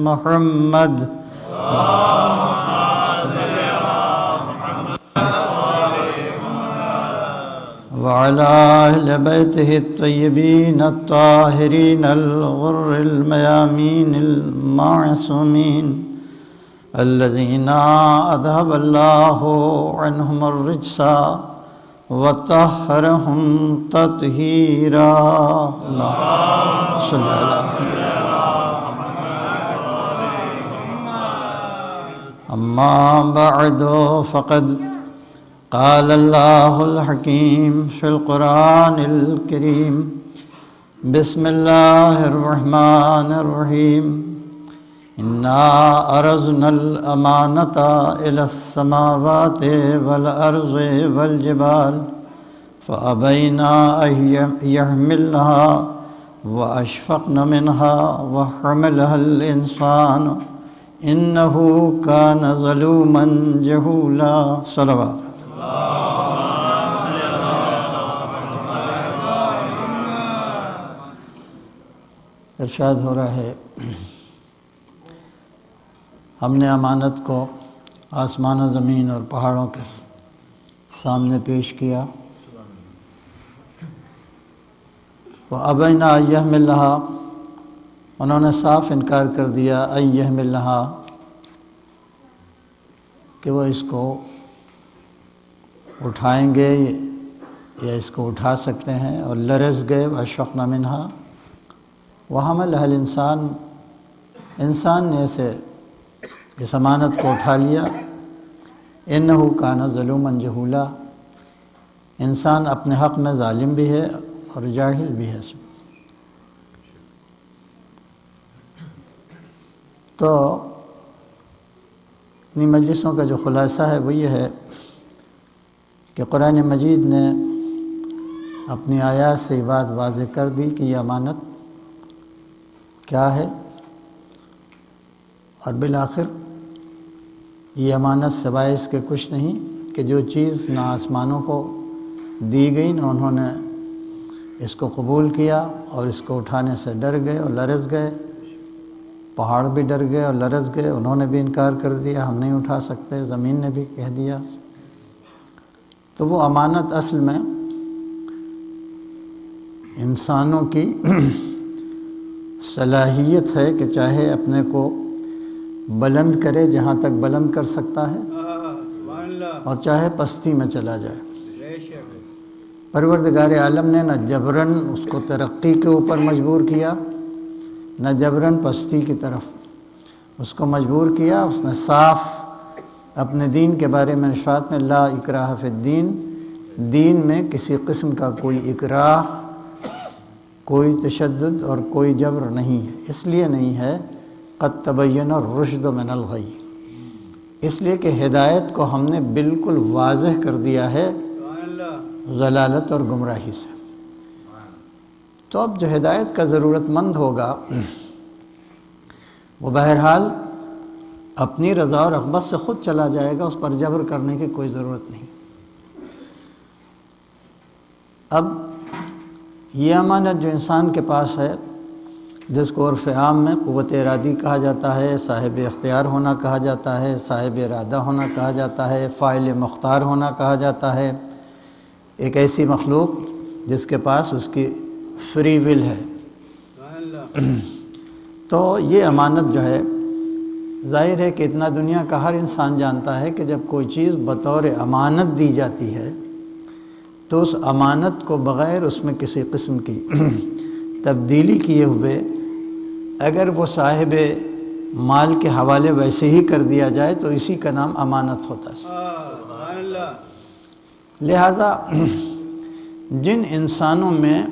محمد وعلى أهل بيته الطيبين الطاهرين الغر الميامين المعصومين الذين أذهب الله عنهم الرجس وطهرهم تطهيرا. اللهم صل على محمد. أما بعد فقد قال الله الحكيم في القرآن الكريم بسم الله الرحمن الرحيم إنا أرزنا الأمانة إلى السماوات والأرض والجبال فأبين أن يحملنها وأشفقن منها وحملها الإنسان إنه كان ظلوما جهولا. صلوات. ارشاد ہو رہا ہے ہم نے امانت کو آسمان و زمین اور پہاڑوں کے سامنے پیش کیا. وَأَبَيْنَا أَن يَحْمِلْنَهَا انہوں نے صاف انکار کر دیا أَن يَحْمِلْنَهَا کہ وہ اس کو اٹھائیں گے یا اس کو اٹھا سکتے ہیں، اور لرز گئے وَأَشْفَقْنَ مِنْهَا وَحَمَلَهَا الْإِنسَانُ انسان نے اسے اس امانت کو اٹھا لیا. إِنَّهُ كَانَ ظَلُومًا جَهُولًا انسان اپنے حق میں ظالم بھی ہے اور جاہل بھی ہے. تو اپنی مجلسوں کا جو خلاصہ ہے وہ یہ ہے کہ قرآن مجید نے اپنی آیات سے یہ بات واضح کر دی کہ یہ امانت کیا ہے، اور بالآخر یہ امانت سوائے اس کے کچھ نہیں کہ جو چیز نہ آسمانوں کو دی گئی نہ انہوں نے اس کو قبول کیا اور اس کو اٹھانے سے ڈر گئے اور لرز گئے. پہاڑ بھی ڈر گئے اور لرز گئے، انہوں نے بھی انکار کر دیا ہم نہیں اٹھا سکتے، زمین نے بھی کہہ دیا. تو وہ امانت اصل میں انسانوں کی صلاحیت ہے کہ چاہے اپنے کو بلند کرے جہاں تک بلند کر سکتا ہے اور چاہے پستی میں چلا جائے. پروردگار عالم نے نہ جبراً اس کو ترقی کے اوپر مجبور کیا نہ جبراً پستی کی طرف اس کو مجبور کیا. اس نے صاف اپنے دین کے بارے میں ارشاد میں لا اکراہ فی الدین، دین میں کسی قسم کا کوئی اکراہ، کوئی تشدد اور کوئی جبر نہیں ہے. اس لیے نہیں ہے قد تبین الرشد من الغی، اس لیے کہ ہدایت کو ہم نے بالکل واضح کر دیا ہے ضلالت اور گمراہی سے. تو اب جو ہدایت کا ضرورت مند ہوگا وہ بہرحال اپنی رضا اور رغبت سے خود چلا جائے گا، اس پر جبر کرنے کی کوئی ضرورت نہیں. اب یہ امانت جو انسان کے پاس ہے، جس کو عرف عام میں قوت ارادی کہا جاتا ہے، صاحب اختیار ہونا کہا جاتا ہے، صاحب ارادہ ہونا کہا جاتا ہے، فاعل مختار ہونا کہا جاتا ہے، ایک ایسی مخلوق جس کے پاس اس کی فری ول ہے. تو یہ امانت جو ہے ظاہر ہے کہ اتنا دنیا کا ہر انسان جانتا ہے کہ جب کوئی چیز بطور امانت دی جاتی ہے تو اس امانت کو بغیر اس میں کسی قسم کی تبدیلی کیے ہوئے اگر وہ صاحب مال کے حوالے ویسے ہی کر دیا جائے تو اسی کا نام امانت ہوتا ہے. لہذا جن انسانوں میں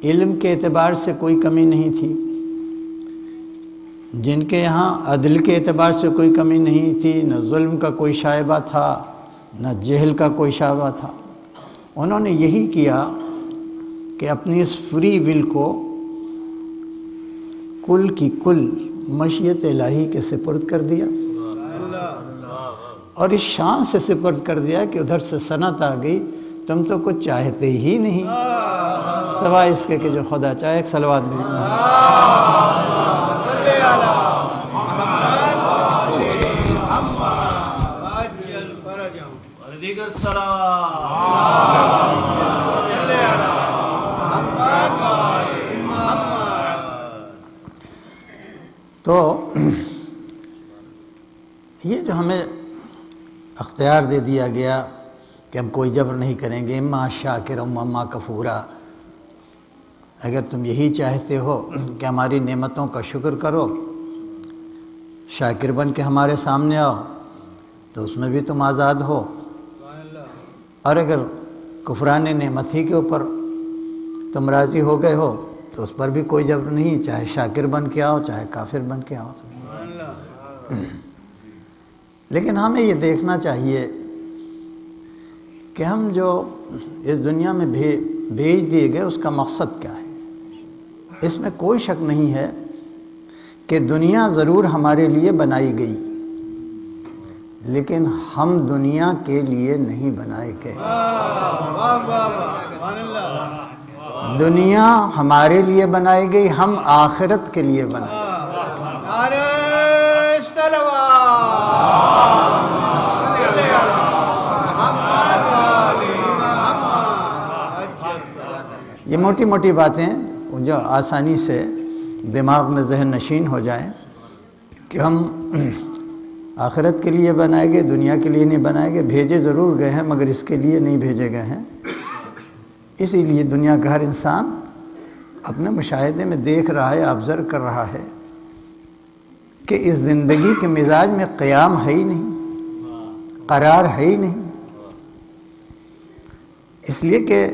علم کے اعتبار سے کوئی کمی نہیں تھی، جن کے یہاں عدل کے اعتبار سے کوئی کمی نہیں تھی، نہ ظلم کا کوئی شائبہ تھا نہ جہل کا کوئی شائبہ تھا، انہوں نے یہی کیا کہ اپنی اس فری ول کو کل کی کل مشیت الہی کے سپرد کر دیا، اور اس شان سے سپرد کر دیا کہ ادھر سے سنت آ گئی تم تو کچھ چاہتے ہی نہیں سوائے اس کے کہ جو خدا چاہے. ایک صلوات بھی تو یہ جو ہمیں اختیار دے دیا گیا کہ ہم کوئی جبر نہیں کریں گے، اما شاکر اما کفورا، اگر تم یہی چاہتے ہو کہ ہماری نعمتوں کا شکر کرو، شاکر بن کے ہمارے سامنے آؤ، تو اس میں بھی تم آزاد ہو، اور اگر کفران نعمت ہی کے اوپر تم راضی ہو گئے ہو تو اس پر بھی کوئی جبر نہیں، چاہے شاکر بن کے آؤ چاہے کافر بن کے آؤ۔ لیکن ہمیں یہ دیکھنا چاہیے کہ ہم جو اس دنیا میں بھیج دیے گئے اس کا مقصد کیا ہے۔ اس میں کوئی شک نہیں ہے کہ دنیا ضرور ہمارے لیے بنائی گئی، لیکن ہم دنیا کے لیے نہیں بنائے گئے۔ دنیا ہمارے لیے بنائی گئی، ہم آخرت کے لیے بنائے گئے۔ یہ موٹی موٹی باتیں جو آسانی سے دماغ میں ذہن نشین ہو جائیں کہ ہم آخرت کے لیے بنائے گئے، دنیا کے لیے نہیں بنائے گئے، بھیجے ضرور گئے ہیں مگر اس کے لیے نہیں بھیجے گئے ہیں۔ اسی لیے دنیا کا ہر انسان اپنے مشاہدے میں دیکھ رہا ہے، آبزرو کر رہا ہے کہ اس زندگی کے مزاج میں قیام ہے ہی نہیں، قرار ہے ہی نہیں، اس لیے کہ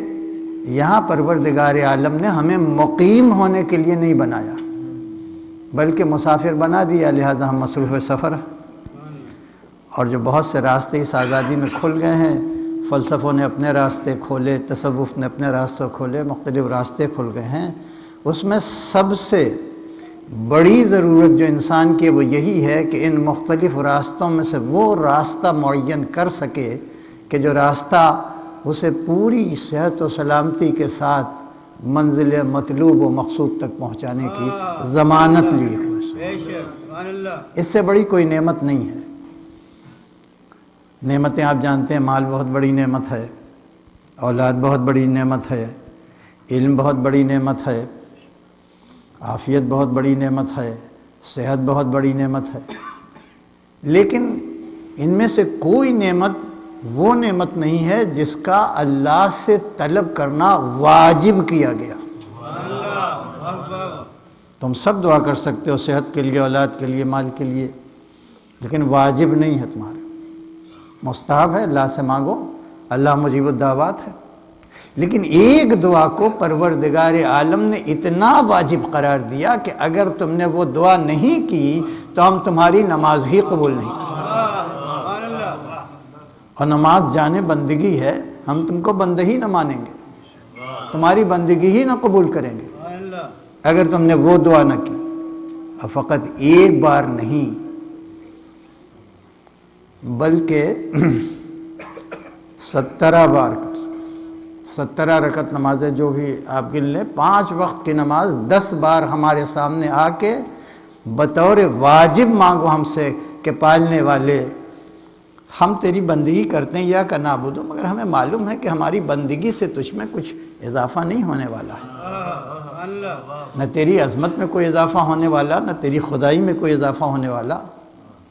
یہاں پروردگار عالم نے ہمیں مقیم ہونے کے لیے نہیں بنایا بلکہ مسافر بنا دیا، لہٰذا ہم مصروف سفر ہیں۔ اور جو بہت سے راستے اس آزادی میں کھل گئے ہیں، فلسفوں نے اپنے راستے کھولے، تصوف نے اپنے راستے کھولے، مختلف راستے کھل گئے ہیں، اس میں سب سے بڑی ضرورت جو انسان کی وہ یہی ہے کہ ان مختلف راستوں میں سے وہ راستہ معین کر سکے کہ جو راستہ اسے پوری صحت و سلامتی کے ساتھ منزل مطلوب و مقصود تک پہنچانے کی ضمانت لی ہو۔ اس سے بڑی کوئی نعمت نہیں ہے۔ نعمتیں آپ جانتے ہیں، مال بہت بڑی نعمت ہے، اولاد بہت بڑی نعمت ہے، علم بہت بڑی نعمت ہے، عافیت بہت بڑی نعمت ہے، صحت بہت بڑی نعمت ہے، لیکن ان میں سے کوئی نعمت وہ نعمت نہیں ہے جس کا اللہ سے طلب کرنا واجب کیا گیا۔ تم سب دعا کر سکتے ہو صحت کے لیے، اولاد کے لیے، مال کے لیے، لیکن واجب نہیں ہے تمہارے، مستحب ہے، اللہ سے مانگو، اللہ مجیب الدعوات ہے۔ لیکن ایک دعا کو پروردگار عالم نے اتنا واجب قرار دیا کہ اگر تم نے وہ دعا نہیں کی تو ہم تمہاری نماز ہی قبول نہیں کریں۔ اور نماز جانے بندگی ہے، ہم تم کو بندہ ہی نہ مانیں گے، تمہاری بندگی ہی نہ قبول کریں گے اگر تم نے وہ دعا نہ کی۔ اور فقط ایک بار نہیں بلکہ 17 بار، 17 رکعت نمازیں جو بھی آپ گن لیں، 5 وقت کی نماز 10 بار ہمارے سامنے آ کے بطور واجب مانگو ہم سے کہ پالنے والے ہم تیری بندگی کرتے ہیں یا کا نعبدو، مگر ہمیں معلوم ہے کہ ہماری بندگی سے تجھ میں کچھ اضافہ نہیں ہونے والا ہے، نہ تیری عظمت میں کوئی اضافہ ہونے والا، نہ تیری خدائی میں کوئی اضافہ ہونے والا،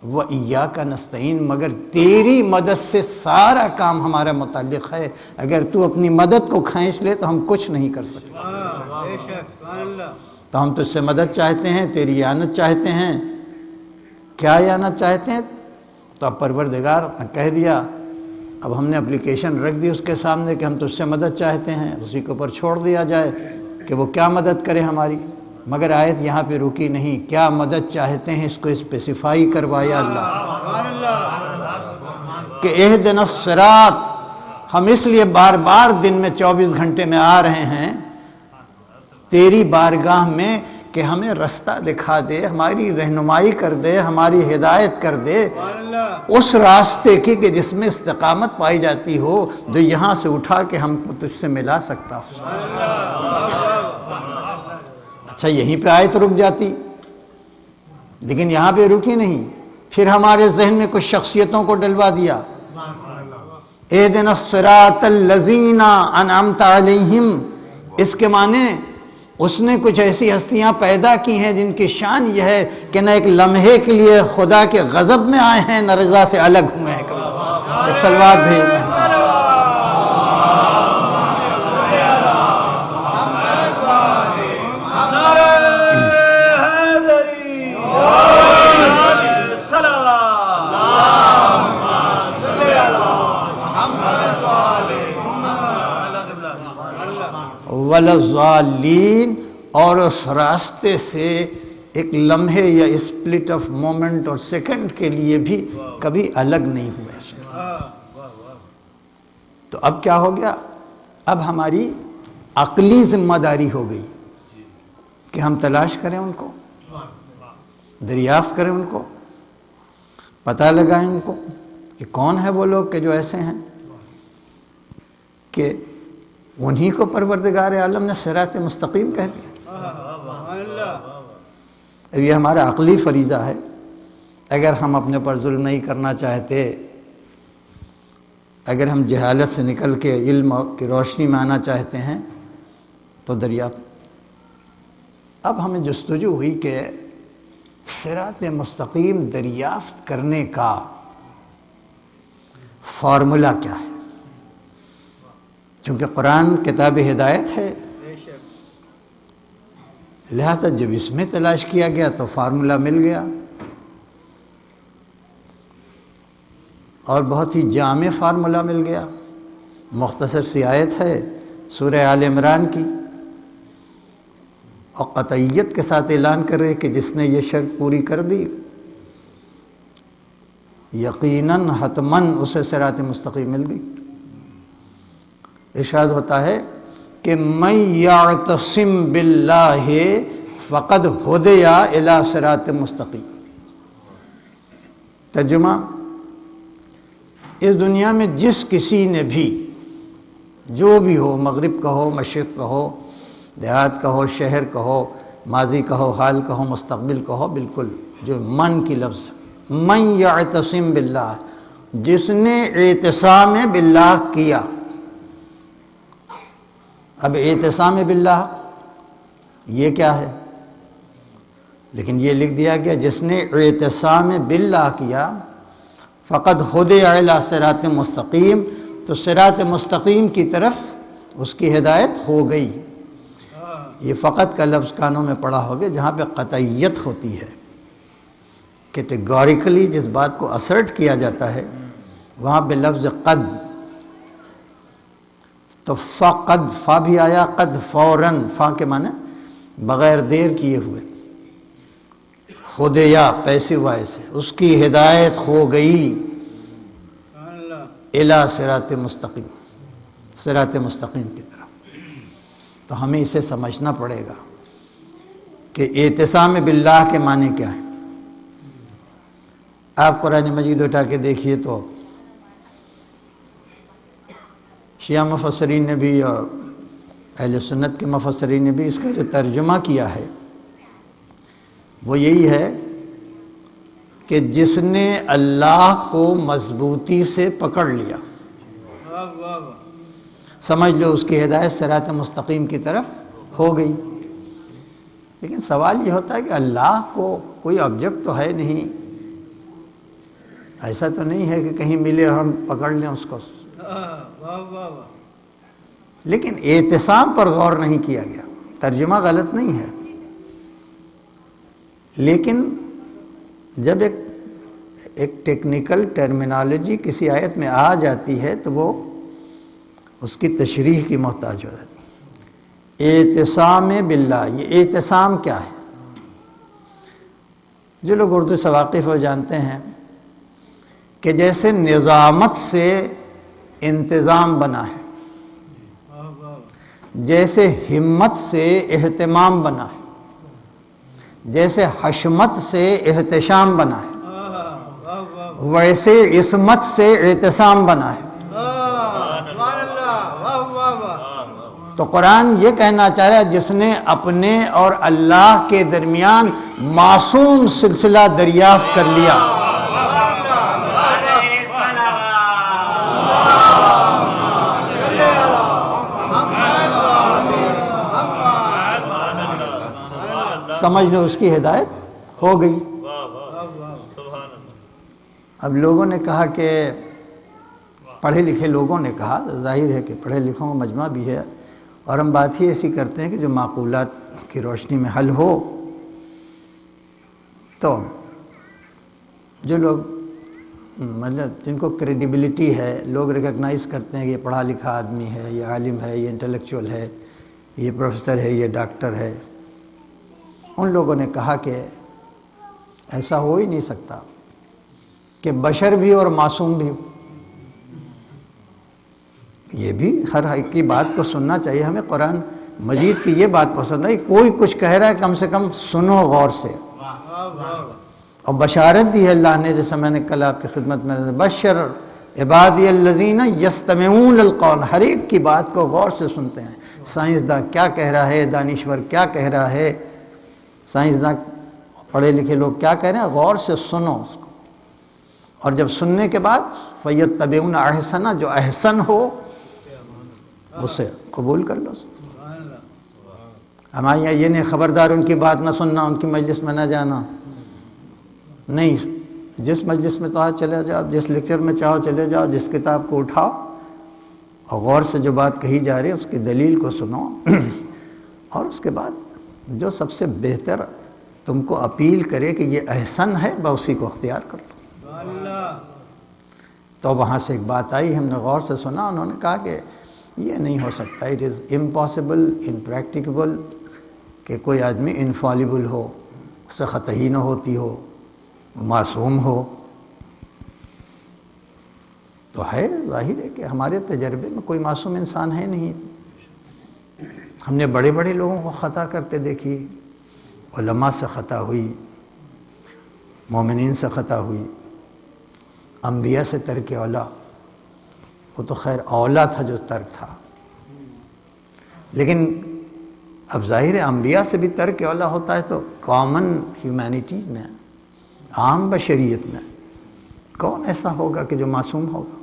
وَإِيَّاكَ نَسْتَعِينُ، مگر تیری مدد سے سارا کام ہمارا متعلق ہے، اگر تو اپنی مدد کو کھینچ لے تو ہم کچھ نہیں کر سکتے۔ تو ہم تجھ سے مدد چاہتے ہیں، تیری اعانت چاہتے ہیں۔ کیا اعانت چاہتے ہیں؟ تو اب پروردگار نے کہہ دیا، اب ہم نے اپلیکیشن رکھ دی اس کے سامنے کہ ہم تجھ سے مدد چاہتے ہیں، اسی کے اوپر چھوڑ دیا جائے کہ وہ کیا مدد کرے ہماری۔ مگر آیت یہاں پہ رکی نہیں، کیا مدد چاہتے ہیں اس کو اسپیسیفائی کروایا اللہ کہ اہدنا الصراط، ہم اس لیے بار بار دن میں 24 گھنٹے میں آ رہے ہیں تیری بارگاہ میں کہ ہمیں رستہ دکھا دے، ہماری رہنمائی کر دے، ہماری ہدایت کر دے اس راستے کی کہ جس میں استقامت پائی جاتی ہو، جو یہاں سے اٹھا کے ہم کو تجھ سے ملا سکتا ہو۔ اچھا یہیں پہ آیت رک جاتی لیکن یہاں پہ رکی نہیں، پھر ہمارے ذہن میں کچھ شخصیتوں کو ڈلوا دیا. اہدنا الصراط الذین انعمت علیہم، اس کے معنی اس نے کچھ ایسی ہستیاں پیدا کی ہیں جن کی شان یہ ہے کہ نہ ایک لمحے کے لیے خدا کے غضب میں آئے ہیں نہ رضا سے الگ ہوئے ہیں. ایک صلوات بھیجنا. وَلَضَّالِّينَ، اور اس راستے سے ایک لمحے یا اسپلٹ آف مومنٹ اور سیکنڈ کے لیے بھی کبھی الگ نہیں ہوئے. تو اب کیا ہو گیا؟ اب ہماری عقلی ذمہ داری ہو گئی کہ ہم تلاش کریں ان کو، دریافت کریں ان کو، پتہ لگائیں ان کو کہ کون ہے وہ لوگ کہ جو ایسے ہیں کہ انہی کو پروردگار عالم نے صراط مستقیم کہہ دیا. اب یہ ہمارا عقلی فریضہ ہے. اگر ہم اپنے پر ظلم نہیں کرنا چاہتے، اگر ہم جہالت سے نکل کے علم کی روشنی میں آنا چاہتے ہیں تو دریافت. اب ہمیں جستجو ہوئی کہ صراط مستقیم دریافت کرنے کا فارمولا کیا ہے، چونکہ قرآن کتاب ہدایت ہے، لہذا جب اس میں تلاش کیا گیا تو فارمولا مل گیا، اور بہت ہی جامع فارمولا مل گیا. مختصر سی آیت ہے سورہ آل عمران کی، اور قطعیت کے ساتھ اعلان کر رہے کہ جس نے یہ شرط پوری کر دی یقیناً حتماً اسے صراط مستقیم مل گئی. ارشاد ہوتا ہے کہ من یعتصم باللہ فقد ہدی الی صراط مستقیم. ترجمہ، اس دنیا میں جس کسی نے بھی، جو بھی ہو، مغرب کا ہو، مشرق کا ہو، دیہات کا ہو، شہر کا ہو، ماضی کا ہو، حال کا ہو، مستقبل کا ہو، بالکل جو من کی لفظ، من یعتصم باللہ، جس نے اعتصام باللہ کیا. اب اعتصام باللہ یہ کیا ہے؟ لیکن یہ لکھ دیا گیا جس نے اعتصام باللہ کیا فقد ہدی الی صراط مستقیم، تو صراط مستقیم کی طرف اس کی ہدایت ہو گئی. یہ فقط کا لفظ کانوں میں پڑا ہوگا جہاں پہ قطعیت ہوتی ہے، کیٹیگوریکلی جس بات کو اسرٹ کیا جاتا ہے وہاں پہ لفظ قد، تو فقد، فا بھی آیا، قد فوراً، فا کے معنی بغیر دیر کیے ہوئے، خدیا پیسے وائے سے اس کی ہدایت ہو گئی الی صراط مستقیم، صراط مستقیم کی طرف. تو ہمیں اسے سمجھنا پڑے گا کہ اعتصام باللہ کے معنی کیا ہے. آپ قرآن مجید اٹھا کے دیکھیے تو شیعہ مفسرین نے بھی اور اہل سنت کے مفسرین نے بھی اس کا جو ترجمہ کیا ہے وہ یہی ہے کہ جس نے اللہ کو مضبوطی سے پکڑ لیا، سمجھ لو اس کی ہدایت صراط مستقیم کی طرف ہو گئی. لیکن سوال یہ ہوتا ہے کہ اللہ کو کوئی آبجیکٹ تو ہے نہیں، ایسا تو نہیں ہے کہ کہیں ملے اور ہم پکڑ لیں اس کو. لیکن اعتصام پر غور نہیں کیا گیا. ترجمہ غلط نہیں ہے، لیکن جب ایک ٹیکنیکل ٹرمینالوجی کسی آیت میں آ جاتی ہے تو وہ اس کی تشریح کی محتاج ہو جاتی ہے. اعتصام باللہ، یہ اعتصام کیا ہے؟ جو لوگ اردو سے واقف ہو جانتے ہیں کہ جیسے نظامت سے انتظام بنا ہے، جیسے ہمت سے اہتمام بنا ہے، جیسے حشمت سے احتشام بنا ہے، ویسے عصمت سے اعتصام بنا ہے. تو قرآن یہ کہنا چاہ رہا ہے جس نے اپنے اور اللہ کے درمیان معصوم سلسلہ دریافت کر لیا، سمجھ لو اس کی ہدایت ہو گئی۔ اب لوگوں نے کہا کہ پڑھے لکھے لوگوں نے کہا، ظاہر ہے کہ پڑھے لکھوں کا مجمع بھی ہے، اور ہم بات ہی ایسی کرتے ہیں کہ جو معقولات کی روشنی میں حل ہو۔ تو جو لوگ مطلب جن کو کریڈیبلٹی ہے، لوگ ریکگنائز کرتے ہیں کہ یہ پڑھا لکھا آدمی ہے، یہ عالم ہے، یہ انٹلیکچوئل ہے، یہ پروفیسر ہے، یہ ڈاکٹر ہے، ان لوگوں نے کہا کہ ایسا ہو ہی نہیں سکتا کہ بشر بھی اور معصوم بھی ہو۔ یہ بھی ہر ایک کی بات کو سننا چاہیے، ہمیں قرآن مجید کی یہ بات پسند ہے، کوئی کچھ کہہ رہا ہے کم سے کم سنو غور سے، اور بشارت دی ہے اللہ نے، جیسے میں نے کل آپ کی خدمت میں بشر عبادی الذین یستمعون القول، ہر ایک کی بات کو غور سے سنتے ہیں۔ سائنسداں کیا کہہ رہا ہے، دانشور کیا کہہ رہا ہے، سائنسداں پڑھے لکھے لوگ کیا کہہ رہے ہیں، غور سے سنو اس کو، اور جب سننے کے بعد فیتبعون احسنہ، جو احسن ہو اسے قبول کر لو۔ ہمارے یہاں یہ نہیں خبردار ان کی بات نہ سننا، ان کی مجلس میں نہ جانا، نہیں، جس مجلس میں چاہو چلے جاؤ، جس لیکچر میں چاہو چلے جاؤ، جس کتاب کو اٹھاؤ اور غور سے جو بات کہی جا رہی ہے اس کی دلیل کو سنو، اور اس کے بعد جو سب سے بہتر تم کو اپیل کرے کہ یہ احسن ہے، اسی کو اختیار کر لو۔ تو وہاں سے ایک بات آئی، ہم نے غور سے سنا، انہوں نے کہا کہ یہ نہیں ہو سکتا، اٹ از امپاسبل، امپریکٹیکیبل کہ کوئی آدمی انفالیبل ہو، اس سے خطا ہی نہ ہوتی ہو، معصوم ہو۔ تو ہے ظاہر ہے کہ ہمارے تجربے میں کوئی معصوم انسان ہے نہیں، ہم نے بڑے بڑے لوگوں کو خطا کرتے دیکھی، علماء سے خطا ہوئی، مومنین سے خطا ہوئی، انبیاء سے ترک اولا، وہ تو خیر اولا تھا جو ترک تھا، لیکن اب ظاہر ہے انبیاء سے بھی ترک اولا ہوتا ہے، تو کامن ہیومینٹی میں، عام بشریت میں کون ایسا ہوگا کہ جو معصوم ہوگا؟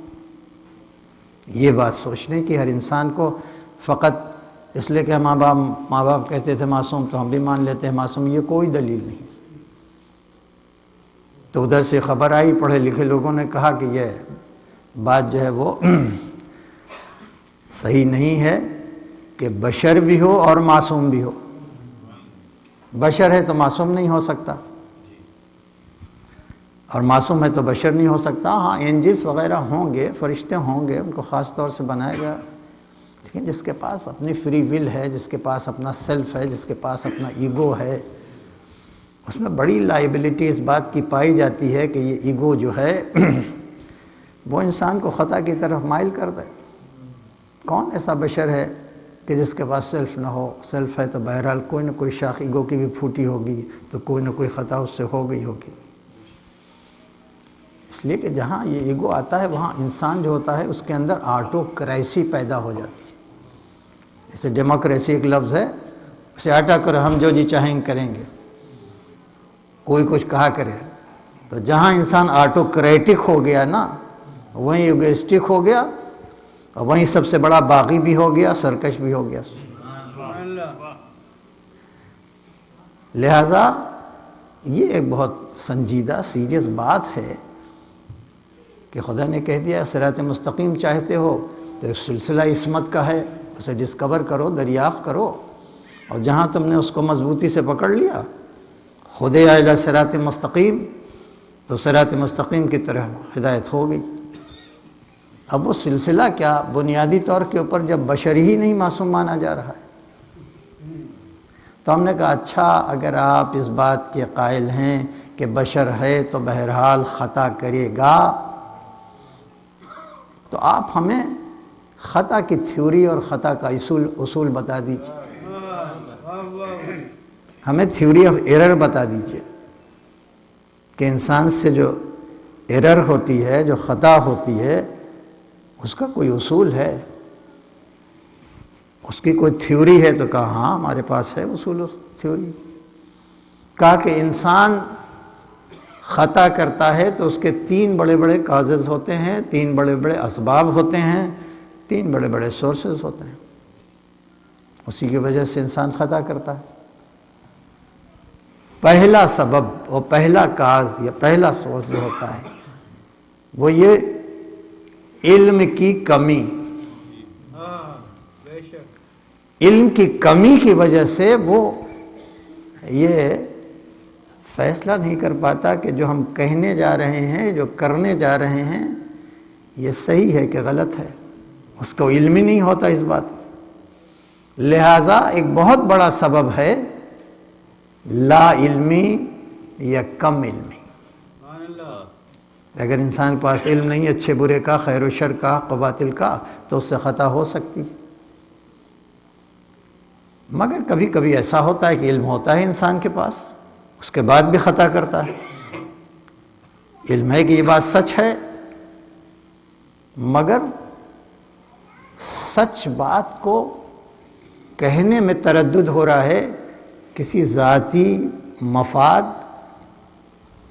یہ بات سوچنے کی ہر انسان کو، فقط اس لیے کہ ماں باپ کہتے تھے معصوم تو ہم بھی مان لیتے ہیں معصوم، یہ کوئی دلیل نہیں۔ تو ادھر سے خبر آئی، پڑھے لکھے لوگوں نے کہا کہ یہ بات جو ہے وہ صحیح نہیں ہے کہ بشر بھی ہو اور معصوم بھی ہو، بشر ہے تو معصوم نہیں ہو سکتا، اور معصوم ہے تو بشر نہیں ہو سکتا۔ ہاں اینجلس وغیرہ ہوں گے، فرشتے ہوں گے، ان کو خاص طور سے بنایا گیا، لیکن جس کے پاس اپنی فری ول ہے، جس کے پاس اپنا سیلف ہے، جس کے پاس اپنا ایگو ہے، اس میں بڑی لائبلٹی اس بات کی پائی جاتی ہے کہ یہ ایگو جو ہے وہ انسان کو خطا کی طرف مائل کر دے۔ کون ایسا بشر ہے کہ جس کے پاس سیلف نہ ہو؟ سیلف ہے تو بہرحال کوئی نہ کوئی شاخ ایگو کی بھی پھوٹی ہوگی، تو کوئی نہ کوئی خطا اس سے ہو گئی ہوگی۔ اس لیے کہ جہاں یہ ایگو آتا ہے وہاں انسان جو ہوتا ہے اس کے اندر آٹوکریسی پیدا ہو جاتی ہے۔ جیسے ڈیموکریسی ایک لفظ ہے، اسے ہٹا کر ہم جو جی چاہیں کریں گے، کوئی کچھ کہا کرے، تو جہاں انسان آٹوکریٹک ہو گیا نا، وہیں ایگوئسٹک ہو گیا، اور وہیں سب سے بڑا باغی بھی ہو گیا، سرکش بھی ہو گیا۔ لہذا یہ ایک بہت سنجیدہ سیریس بات ہے کہ خدا نے کہہ دیا صراط مستقیم چاہتے ہو تو ایک سلسلہ عصمت کا ہے، اسے ڈسکور کرو، دریافت کرو، اور جہاں تم نے اس کو مضبوطی سے پکڑ لیا، خدے الی صراط مستقیم، تو صراط مستقیم کی طرح ہدایت ہو گئی۔ اب وہ سلسلہ کیا، بنیادی طور کے اوپر جب بشر ہی نہیں معصوم مانا جا رہا ہے، تو ہم نے کہا اچھا اگر آپ اس بات کے قائل ہیں کہ بشر ہے تو بہرحال خطا کرے گا، تو آپ ہمیں خطا کی تھیوری اور خطا کا اصول بتا دیجیے، ہمیں تھیوری آف ایرر بتا دیجیے کہ انسان سے جو ایرر ہوتی ہے، جو خطا ہوتی ہے، اس کا کوئی اصول ہے، اس کی کوئی تھیوری ہے؟ تو کہا ہاں ہمارے پاس ہے اصول تھیوری. کہا کہ انسان خطا کرتا ہے تو اس کے 3 بڑے بڑے کازز ہوتے ہیں، 3 بڑے بڑے اسباب ہوتے ہیں، 3 بڑے بڑے سورسز ہوتے ہیں. اسی کی وجہ سے انسان خطا کرتا ہے. پہلا سبب اور پہلا کاز یا پہلا سورس جو ہوتا ہے وہ یہ علم کی کمی. علم کی کمی کی وجہ سے وہ یہ فیصلہ نہیں کر پاتا کہ جو ہم کہنے جا رہے ہیں، جو کرنے جا رہے ہیں، یہ صحیح ہے کہ غلط ہے. اس کو علم ہی نہیں ہوتا اس بات. لہٰذا ایک بہت بڑا سبب ہے لا علمی یا کم علمی. اگر انسان کے پاس علم نہیں اچھے برے کا، خیر و شر کا، حق و باطل کا، تو اس سے خطا ہو سکتی. مگر کبھی کبھی ایسا ہوتا ہے کہ علم ہوتا ہے انسان کے پاس، اس کے بعد بھی خطا کرتا ہے. علم ہے کہ یہ بات سچ ہے، مگر سچ بات کو کہنے میں تردد ہو رہا ہے، کسی ذاتی مفاد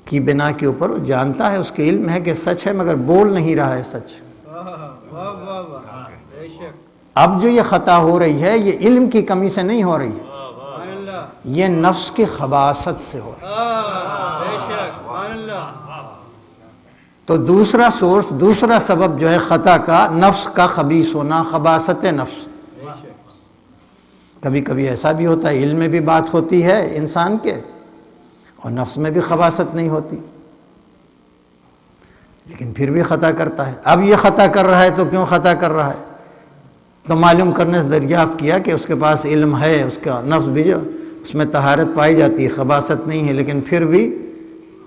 کی بنا کے اوپر. وہ جانتا ہے، اس کے علم ہے کہ سچ ہے، مگر بول نہیں رہا ہے سچ. اب جو یہ خطا ہو رہی ہے یہ علم کی کمی سے نہیں ہو رہی ہے، یہ نفس کی خباثت سے ہو رہی ہے. تو دوسرا سورس، دوسرا سبب جو ہے خطا کا، نفس کا خبیث ہونا، خباثت نفس. کبھی کبھی ایسا بھی ہوتا ہے علم میں بھی بات ہوتی ہے انسان کے اور نفس میں بھی خباثت نہیں ہوتی، لیکن پھر بھی خطا کرتا ہے. اب یہ خطا کر رہا ہے تو کیوں خطا کر رہا ہے؟ تو معلوم کرنے سے دریافت کیا کہ اس کے پاس علم ہے، اس کا نفس بھی جو اس میں طہارت پائی جاتی ہے، خباثت نہیں ہے، لیکن پھر بھی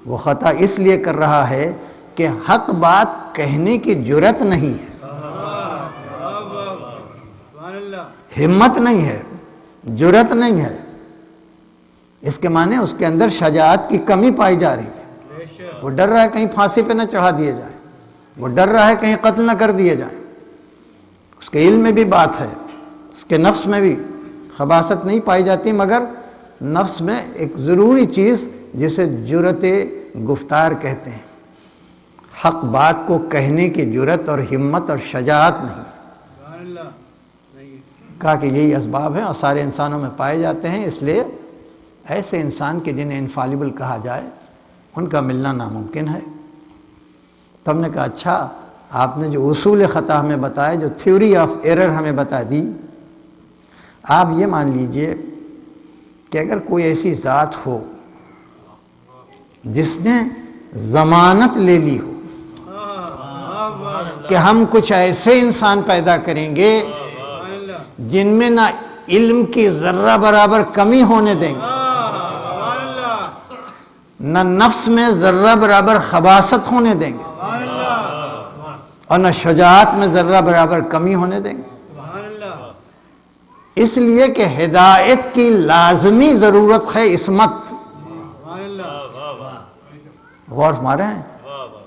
وہ خطا اس لیے کر رہا ہے کہ حق بات کہنے کی جرأت نہیں ہے، ہمت نہیں ہے، جرأت نہیں ہے. اس کے معنی اس کے اندر شجاعت کی کمی پائی جا رہی ہے. وہ ڈر رہا ہے کہیں پھانسی پہ نہ چڑھا دیے جائیں، وہ ڈر رہا ہے کہیں قتل نہ کر دیے جائیں. اس کے علم میں بھی بات ہے، اس کے نفس میں بھی خباثت نہیں پائی جاتی، مگر نفس میں ایک ضروری چیز جسے جرأت گفتار کہتے ہیں، حق بات کو کہنے کی جرأت اور ہمت اور شجاعت نہیں. کہا کہ یہی اسباب ہیں اور سارے انسانوں میں پائے جاتے ہیں، اس لیے ایسے انسان کے جنہیں انفالبل کہا جائے ان کا ملنا ناممکن ہے. تو ہم نے کہا اچھا، آپ نے جو اصول خطا ہمیں بتائے، جو تھیوری آف ایرر ہمیں بتا دی، آپ یہ مان لیجئے کہ اگر کوئی ایسی ذات ہو جس نے ضمانت لے لی ہو کہ ہم کچھ ایسے انسان پیدا کریں گے جن میں نہ علم کی ذرہ برابر کمی ہونے دیں گے، نہ نفس میں ذرہ برابر خباثت ہونے دیں گے، اور نہ شجاعت میں ذرہ برابر کمی ہونے دیں گے. اس لیے کہ ہدایت کی لازمی ضرورت ہے عصمت. غور فرما ہیں؟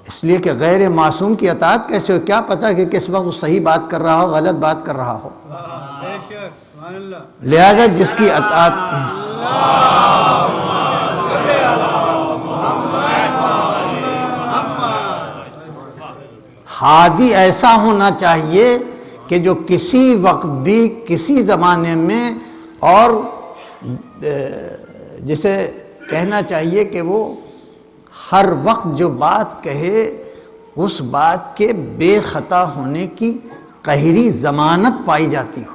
اس لیے کہ غیر معصوم کی اطاعت کیسے ہو؟ کیا پتہ کہ کس وقت وہ صحیح بات کر رہا ہو، غلط بات کر رہا ہو. لہذا جس کی اطاعت ہادی ایسا ہونا چاہیے کہ جو کسی وقت بھی کسی زمانے میں، اور جسے کہنا چاہیے کہ وہ ہر وقت جو بات کہے اس بات کے بے خطا ہونے کی قہری ضمانت پائی جاتی ہو.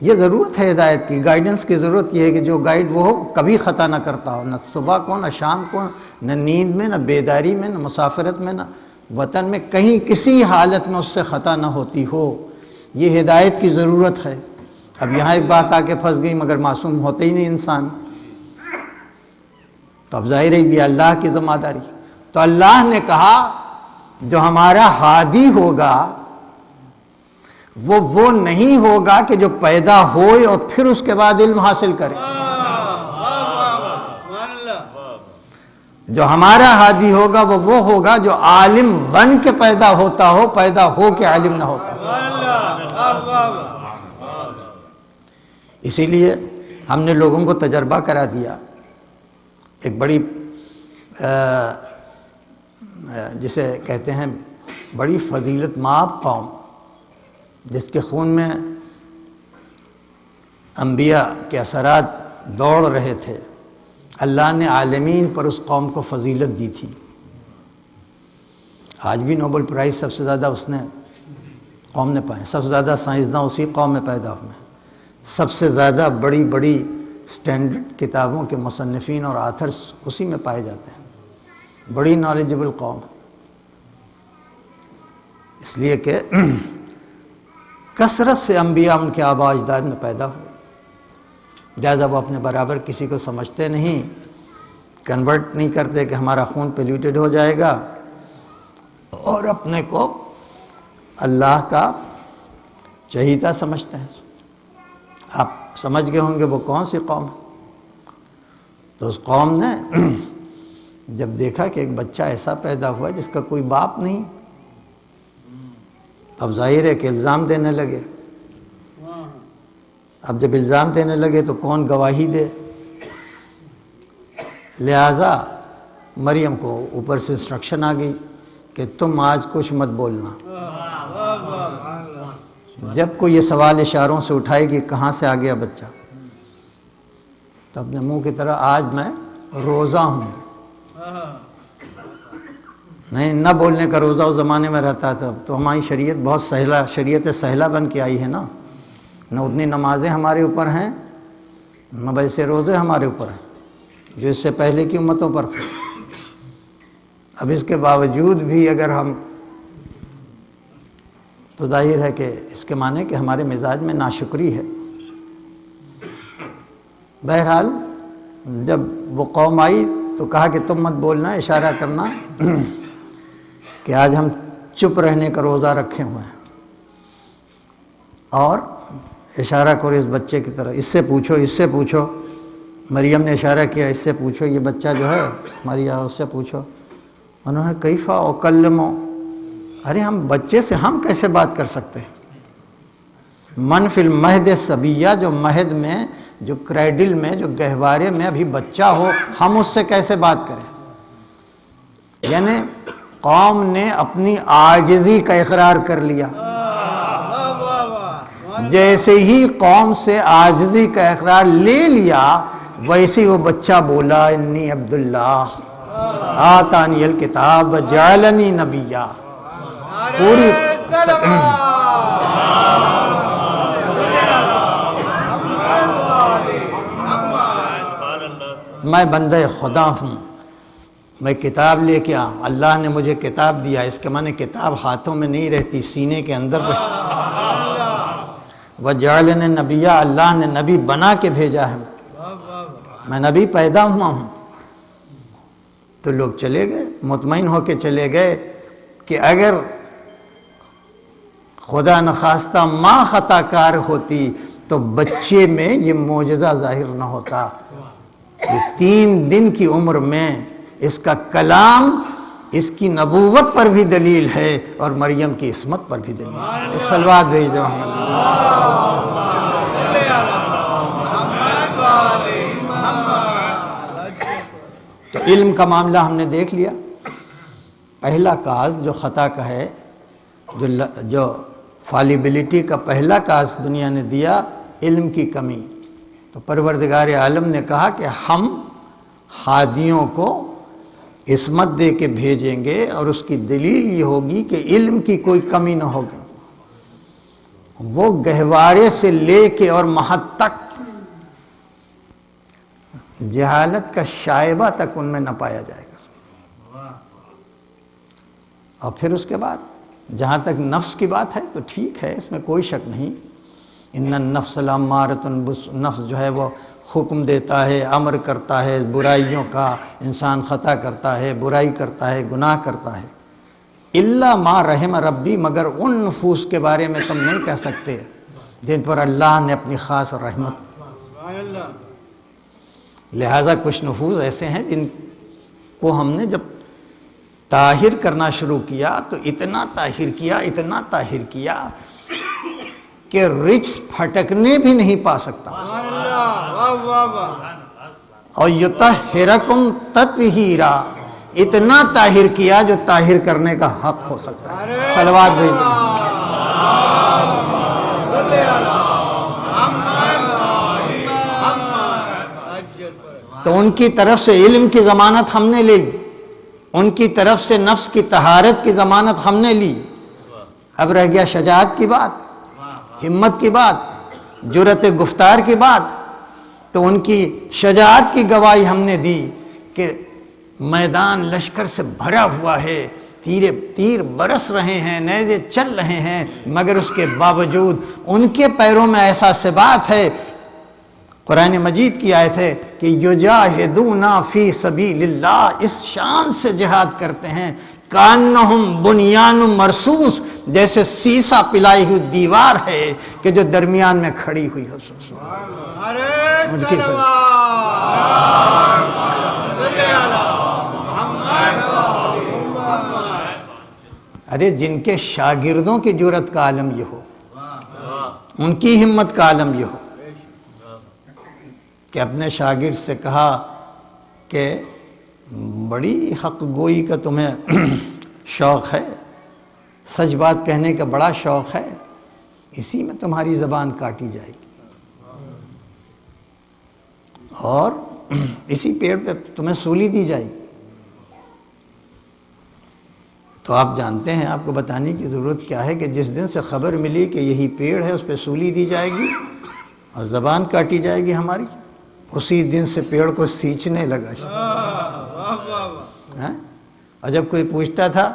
یہ ضرورت ہے ہدایت کی، گائیڈنس کی ضرورت یہ ہے کہ جو گائیڈ وہ ہو کبھی خطا نہ کرتا ہو، نہ صبح کو، نہ شام کو، نہ نیند میں، نہ بیداری میں، نہ مسافرت میں، نہ وطن میں، کہیں کسی حالت میں اس سے خطا نہ ہوتی ہو. یہ ہدایت کی ضرورت ہے. اب یہاں ایک بات آ کے پھنس گئی، مگر معصوم ہوتے ہی نہیں انسان، تو اب ظاہر ہے یہ اللہ کی ذمہ داری. تو اللہ نے کہا جو ہمارا ہادی ہوگا وہ نہیں ہوگا کہ جو پیدا ہوئے اور پھر اس کے بعد علم حاصل کرے. جو ہمارا ہادی ہوگا وہ ہوگا جو عالم بن کے پیدا ہوتا ہو، پیدا ہو کے عالم نہ ہوتا. اسی لیے ہم نے لوگوں کو تجربہ کرا دیا، ایک بڑی جسے کہتے ہیں بڑی فضیلت مآب قوم، جس کے خون میں انبیاء کے اثرات دوڑ رہے تھے، اللہ نے عالمین پر اس قوم کو فضیلت دی تھی۔ آج بھی نوبل پرائز سب سے زیادہ اس نے قوم نے پائے، سب سے زیادہ سائنسداں اسی قوم میں پیدا ہوئے، سب سے زیادہ بڑی بڑی سٹینڈرڈ کتابوں کے مصنفین اور آتھرس اسی میں پائے جاتے ہیں، بڑی نالجبل قوم، اس لیے کہ کثرت سے انبیاء ان کے آباء اجداد میں پیدا ہوئے، لہٰذا وہ اپنے برابر کسی کو سمجھتے نہیں، کنورٹ نہیں کرتے کہ ہمارا خون پلیوٹڈ ہو جائے گا، اور اپنے کو اللہ کا چہیتا سمجھتے ہیں۔ آپ سمجھ گئے ہوں گے وہ کون سی قوم ہے؟ تو اس قوم نے جب دیکھا کہ ایک بچہ ایسا پیدا ہوا جس کا کوئی باپ نہیں، اب ظاہر ہے کہ الزام دینے لگے۔ اب جب الزام دینے لگے تو کون گواہی دے؟ لہذا مریم کو اوپر سے انسٹرکشن آ گئی کہ تم آج کچھ مت بولنا، جب کوئی یہ سوال اشاروں سے اٹھائے گی کہاں سے آ گیا بچہ، تو اپنے منہ کی طرح آج میں روزہ ہوں، نہیں نہ بولنے کا روزہ اس زمانے میں رہتا تھا، تو ہماری شریعت بہت سہلا، شریعت سہلا بن کے آئی ہے نا، نہ اتنی نمازیں ہمارے اوپر ہیں نہ ویسے روزے ہمارے اوپر ہیں جو اس سے پہلے کی امتوں پر تھے۔ اب اس کے باوجود بھی اگر ہم، تو ظاہر ہے کہ اس کے معنی کہ ہمارے مزاج میں ناشکری ہے۔ بہرحال جب وہ قوم آئی تو کہا کہ تم مت بولنا، اشارہ کرنا کہ آج ہم چپ رہنے کا روزہ رکھے ہوئے ہیں، اور اشارہ کرو اس بچے کی طرح، اس سے پوچھو، اس سے پوچھو۔ مریم نے اشارہ کیا، اس سے پوچھو، یہ بچہ جو ہے ہماری اس سے پوچھو۔ انہوں نے کیفا اکلم، ارے ہم بچے سے ہم کیسے بات کر سکتے ہیں؟ من فی المہد صبیہ، جو مہد میں، جو کریڈل میں، جو گہوارے میں ابھی بچہ ہو، ہم اس سے کیسے بات کریں؟ یعنی قوم نے اپنی عاجزی کا اقرار کر لیا۔ جیسے ہی قوم سے عاجزی کا اقرار لے لیا، ویسے وہ بچہ بولا انی عبداللہ آتانی الکتاب وجعلنی نبیا۔ پوری میں بندہ خدا ہوں، میں کتاب لے کے آؤں، اللہ نے مجھے کتاب دیا، اس کے معنی کتاب ہاتھوں میں نہیں رہتی، سینے کے اندر وجعلنی نبیا، اللہ نے نبی بنا کے بھیجا ہے، میں نبی پیدا ہوا ہوں۔ تو لوگ چلے گئے، مطمئن ہو کے چلے گئے کہ اگر خدا نخواستہ ماں خطا کار ہوتی تو بچے میں یہ معجزہ ظاہر نہ ہوتا۔ یہ 3 دن کی عمر میں اس کا کلام اس کی نبوت پر بھی دلیل ہے اور مریم کی عصمت پر بھی دلیل ہے۔ ایک صلوات بھیج دو۔ تو علم کا معاملہ ہم نے دیکھ لیا۔ پہلا کاز جو خطا کا ہے، جو فالیبلٹی کا پہلا کاز دنیا نے دیا، علم کی کمی۔ تو پروردگار عالم نے کہا کہ ہم ہادیوں کو عصمت دے کے بھیجیں گے، اور اس کی دلیل یہ ہوگی کہ علم کی کوئی کمی نہ ہوگی، وہ گہوارے سے لے کے اور مہد تک جہالت کا شائبہ تک ان میں نہ پایا جائے گا۔ اور پھر اس کے بعد جہاں تک نفس کی بات ہے تو ٹھیک ہے، اس میں کوئی شک نہیں، ان النفس لامارۃ، نفس جو ہے وہ حکم دیتا ہے، امر کرتا ہے برائیوں کا، انسان خطا کرتا ہے، برائی کرتا ہے، گناہ کرتا ہے۔ الا ما رحم ربی، مگر ان نفوس کے بارے میں تم نہیں کہہ سکتے جن پر اللہ نے اپنی خاص رحمت۔ لہٰذا کچھ نفوس ایسے ہیں جن کو ہم نے جب طاہر کرنا شروع کیا تو اتنا طاہر کیا کہ رچ پھٹکنے بھی نہیں پا سکتا، اور یطہرکم تطہیرا، اتنا طاہر کیا جو طاہر کرنے کا حق ہو سکتا ہے۔ صلوات بھیج دیں۔ تو ان کی طرف سے علم کی ضمانت ہم نے لی، ان کی طرف سے نفس کی طہارت کی ضمانت ہم نے لی، اب رہ گیا شجاعت کی بات، ہمت کی بات، جرأت گفتار کی بات۔ تو ان کی شجاعت کی گواہی ہم نے دی کہ میدان لشکر سے بھرا ہوا ہے، تیر برس رہے ہیں، نیزے چل رہے ہیں، مگر اس کے باوجود ان کے پیروں میں ایسا ثبات ہے۔ قرآن مجید کی آیت ہے کہ یجاہدون فی سبیل اللہ، اس شان سے جہاد کرتے ہیں کانہم بنیان مرصوص، جیسے سیسا پلائی ہوئی دیوار ہے کہ جو درمیان میں کھڑی ہوئی ہو۔ ارے جن کے شاگردوں کی جرأت کا عالم یہ ہو، ان کی ہمت کا عالم یہ ہو کہ اپنے شاگرد سے کہا کہ بڑی حق گوئی کا تمہیں شوق ہے، سچ بات کہنے کا بڑا شوق ہے، اسی میں تمہاری زبان کاٹی جائے گی، اور اسی پیڑ پہ تمہیں سولی دی جائے گی۔ تو آپ جانتے ہیں، آپ کو بتانے کی ضرورت کیا ہے کہ جس دن سے خبر ملی کہ یہی پیڑ ہے، اس پہ سولی دی جائے گی اور زبان کاٹی جائے گی ہماری، اسی دن سے پیڑ کو سینچنے لگا۔ اور جب کوئی پوچھتا تھا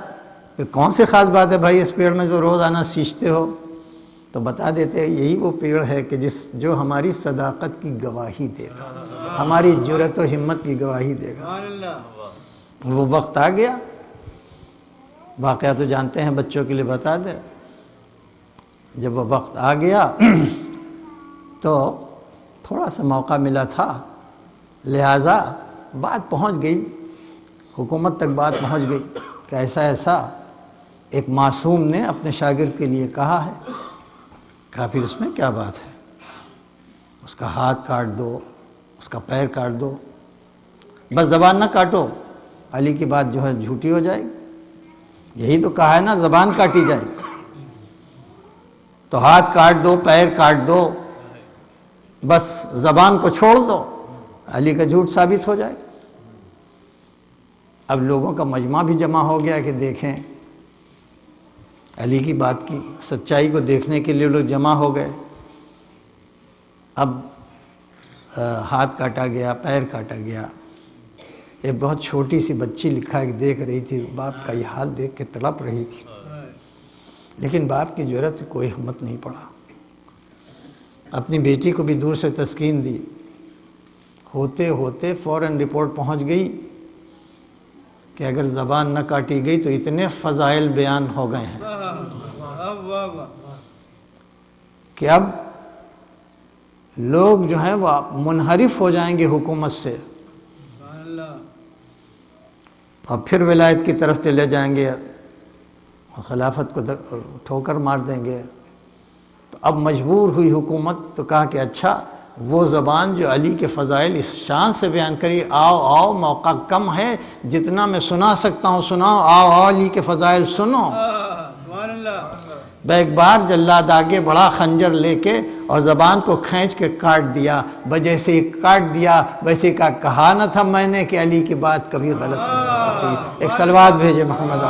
کہ کون سی خاص بات ہے بھائی اس پیڑ میں جو روزانہ سینچتے ہو، تو بتا دیتے یہی وہ پیڑ ہے کہ جو ہماری صداقت کی گواہی دے گا، ہماری جرأت و ہمت کی گواہی دے گا۔ وہ وقت آ گیا، واقعہ تو جانتے ہیں، بچوں کے لیے بتا دیں۔ جب وہ وقت آ گیا تو تھوڑا سا موقع ملا تھا، لہٰذا بات پہنچ گئی، حکومت تک بات پہنچ گئی کہ ایسا ایک معصوم نے اپنے شاگرد کے لیے کہا ہے۔ کہا پھر اس میں کیا بات ہے، اس کا ہاتھ کاٹ دو، اس کا پیر کاٹ دو، بس زبان نہ کاٹو، علی کی بات جو ہے جھوٹی ہو جائے گی، یہی تو کہا ہے نا، زبان کاٹی جائے گی، تو ہاتھ کاٹ دو، پیر کاٹ دو، بس زبان کو چھوڑ دو، علی کا جھوٹ ثابت ہو جائے گا۔ اب لوگوں کا مجمع بھی جمع ہو گیا کہ دیکھیں، علی کی بات کی سچائی کو دیکھنے کے لیے لوگ جمع ہو گئے۔ اب ہاتھ کاٹا گیا، پیر کاٹا گیا۔ ایک بہت چھوٹی سی بچی لکھا ہے کہ دیکھ رہی تھی، باپ کا یہ حال دیکھ کے تڑپ رہی تھی، لیکن باپ کی جرأت کوئی ہمت نہیں پڑا، اپنی بیٹی کو بھی دور سے تسکین دی۔ ہوتے ہوتے فوراً رپورٹ پہنچ گئی کہ اگر زبان نہ کاٹی گئی تو اتنے فضائل بیان ہو گئے ہیں کہ اب لوگ جو ہیں وہ منحرف ہو جائیں گے حکومت سے، اور پھر ولایت کی طرف چلے جائیں گے اور خلافت کو ٹھوکر مار دیں گے۔ تو اب مجبور ہوئی حکومت، تو کہا کہ اچھا وہ زبان جو علی کے فضائل اس شان سے بیان کری، آؤ موقع کم ہے، جتنا میں سنا سکتا ہوں سناؤ، آؤ علی کے فضائل سنو۔ ایک بار جلاد آگے بڑا خنجر لے کے اور زبان کو کھینچ کے کاٹ دیا، جیسے ہی کاٹ دیا ویسے کہا نہ تھا میں نے کہ علی کی بات کبھی غلط نہیں ہو سکتی۔ ایک صلوات بھیجے محمد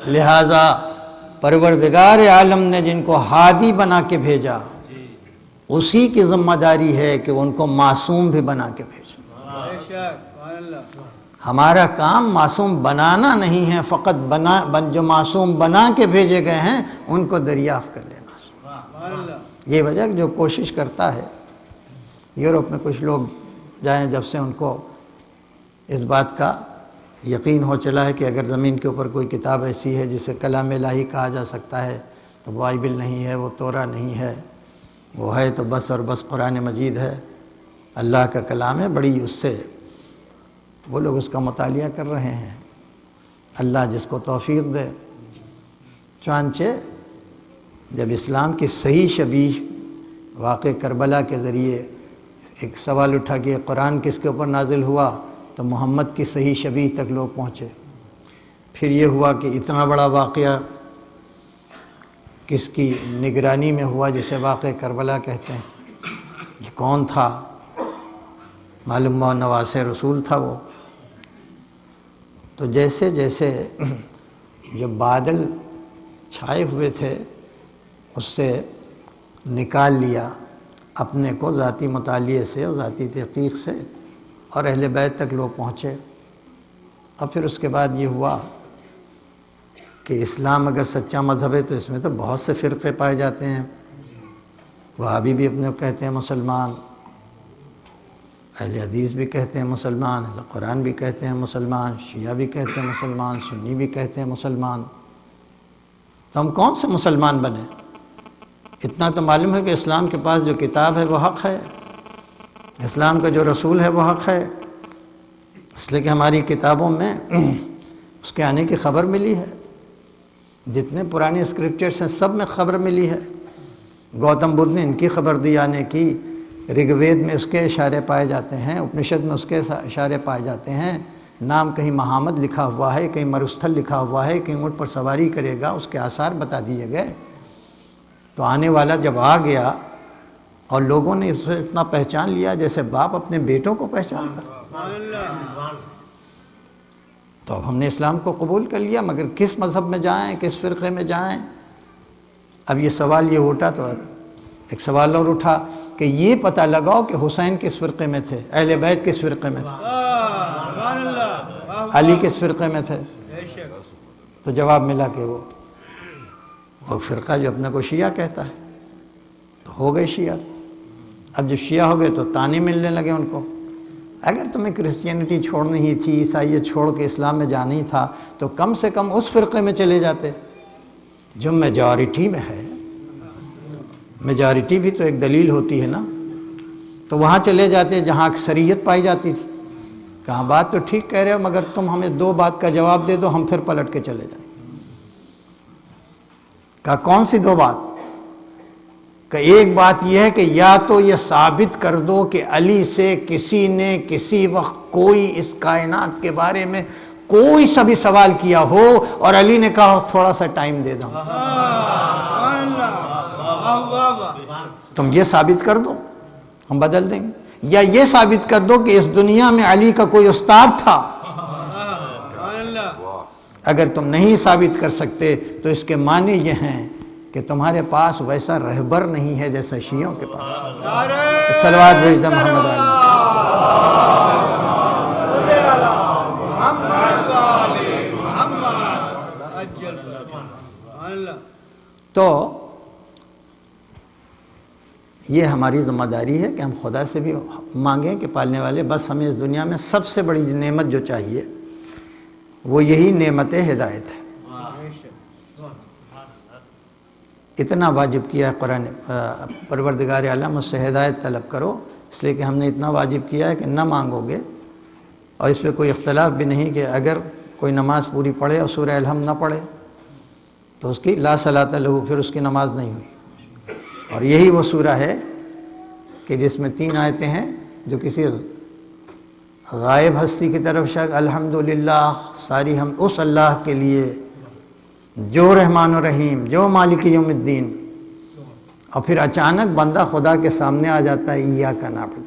لہذا پروردگار عالم نے جن کو ہادی بنا کے بھیجا، اسی کی ذمہ داری ہے کہ ان کو معصوم بھی بنا کے بھیجا۔ ہمارا کام معصوم بنانا نہیں ہے، فقط جو معصوم بنا کے بھیجے گئے ہیں ان کو دریافت کر لینا۔ یہ وجہ جو کوشش کرتا ہے، یورپ میں کچھ لوگ جائیں جب سے ان کو اس بات کا یقین ہو چلا ہے کہ اگر زمین کے اوپر کوئی کتاب ایسی ہے جسے کلام الہی کہا جا سکتا ہے تو بائبل نہیں ہے، وہ تورا نہیں ہے، وہ ہے تو بس اور بس قرآن مجید ہے، اللہ کا کلام ہے، بڑی اس سے وہ لوگ اس کا مطالعہ کر رہے ہیں، اللہ جس کو توفیق دے۔ چنانچہ جب اسلام کی صحیح شبیہ واقع کربلا کے ذریعے ایک سوال اٹھا کہ قرآن کس کے اوپر نازل ہوا، تو محمد کی صحیح شبیہ تک لوگ پہنچے۔ پھر یہ ہوا کہ اتنا بڑا واقعہ کس کی نگرانی میں ہوا جسے واقع کربلا کہتے ہیں، یہ کون تھا؟ معلوم ہوا نواسہ رسول تھا وہ۔ تو جیسے جیسے جو بادل چھائے ہوئے تھے اس سے نکال لیا اپنے کو ذاتی مطالعے سے اور ذاتی تحقیق سے، اور اہل بیت تک لوگ پہنچے۔ اور پھر اس کے بعد یہ ہوا کہ اسلام اگر سچا مذہب ہے تو اس میں تو بہت سے فرقے پائے جاتے ہیں۔ وہابی بھی اپنے کو کہتے ہیں مسلمان، اہل حدیث بھی کہتے ہیں مسلمان، اہل قرآن بھی کہتے ہیں مسلمان، شیعہ بھی کہتے ہیں مسلمان، سنی بھی کہتے ہیں مسلمان۔ تو ہم کون سے مسلمان بنے؟ اتنا تو معلوم ہے کہ اسلام کے پاس جو کتاب ہے وہ حق ہے، اسلام کا جو رسول ہے وہ حق ہے، اس لیے کہ ہماری کتابوں میں اس کے آنے کی خبر ملی ہے، جتنے پرانے اسکرپچرس ہیں سب میں خبر ملی ہے۔ گوتم بدھ نے ان کی خبر دی آنے کی، رگ وید میں اس کے اشارے پائے جاتے ہیں، اپنشد میں اس کے اشارے پائے جاتے ہیں، نام کہیں مہامد لکھا ہوا ہے، کہیں مرستھل لکھا ہوا ہے، کہیں اونٹ پر سواری کرے گا، اس کے آثار بتا دیے گئے۔ تو آنے والا جب آ گیا اور لوگوں نے اسے اتنا پہچان لیا جیسے باپ اپنے بیٹوں کو پہچانتا، تو اب ہم نے اسلام کو قبول کر لیا، مگر کس مذہب میں جائیں، کس فرقے میں جائیں؟ اب یہ سوال یہ اٹھا، تو ایک سوال اور اٹھا کہ یہ پتہ لگاؤ کہ حسین کس فرقے میں تھے، اہل بیت کس فرقے میں تھے، علی کس فرقے میں تھے؟ تو جواب ملا کہ وہ فرقہ جو اپنے کو شیعہ کہتا ہے، تو ہو گئے شیعہ۔ اب جب شیعہ ہو گئے تو تانے ملنے لگے ان کو، اگر تمہیں کرسچینٹی چھوڑنی ہی تھی، عیسائیت چھوڑ کے اسلام میں جانا ہی تھا، تو کم سے کم اس فرقے میں چلے جاتے جو میجارٹی میں ہے۔ میجارٹی بھی تو ایک دلیل ہوتی ہے نا، تو وہاں چلے جاتے جہاں اکثریت پائی جاتی تھی۔ کہاں بات تو ٹھیک کہہ رہے ہو، مگر تم ہمیں دو بات کا جواب دے دو، ہم پھر پلٹ کے چلے جائیں۔ کہا کون سی دو بات؟ کہ ایک بات یہ ہے کہ یا تو یہ ثابت کر دو کہ علی سے کسی نے کسی وقت کوئی اس کائنات کے بارے میں کوئی سا بھی سوال کیا ہو اور علی نے کہا تھوڑا سا ٹائم دے دو، تم یہ ثابت کر دو، ہم بدل دیں گے۔ یا یہ ثابت کر دو کہ اس دنیا میں علی کا کوئی استاد تھا۔ اگر تم نہیں ثابت کر سکتے تو اس کے معنی یہ ہیں کہ تمہارے پاس ویسا رہبر نہیں ہے جیسا شیعوں کے پاس۔ صلوات بھیج دیں محمد علی۔ تو یہ ہماری ذمہ داری ہے کہ ہم خدا سے بھی مانگیں کہ پالنے والے بس ہمیں اس دنیا میں سب سے بڑی نعمت جو چاہیے وہ یہی نعمت ہدایت ہے۔ اتنا واجب کیا ہے قرآن، پروردگار عالم مجھ سے ہدایت طلب کرو، اس لیے کہ ہم نے اتنا واجب کیا ہے کہ نہ مانگو گے، اور اس پہ کوئی اختلاف بھی نہیں کہ اگر کوئی نماز پوری پڑھے اور سورہ الحمد نہ پڑھے تو اس کی لا صلاۃ لہ، پھر اس کی نماز نہیں ہوئی۔ اور یہی وہ سورہ ہے کہ جس میں 3 آیتیں ہیں جو کسی غائب ہستی کی طرف شک الحمدللہ، ساری ہم اس اللہ کے لیے جو رحمان و رحیم، جو مالک یوم الدین، اور پھر اچانک بندہ خدا کے سامنے آ جاتا ہے، ایاک نعبد،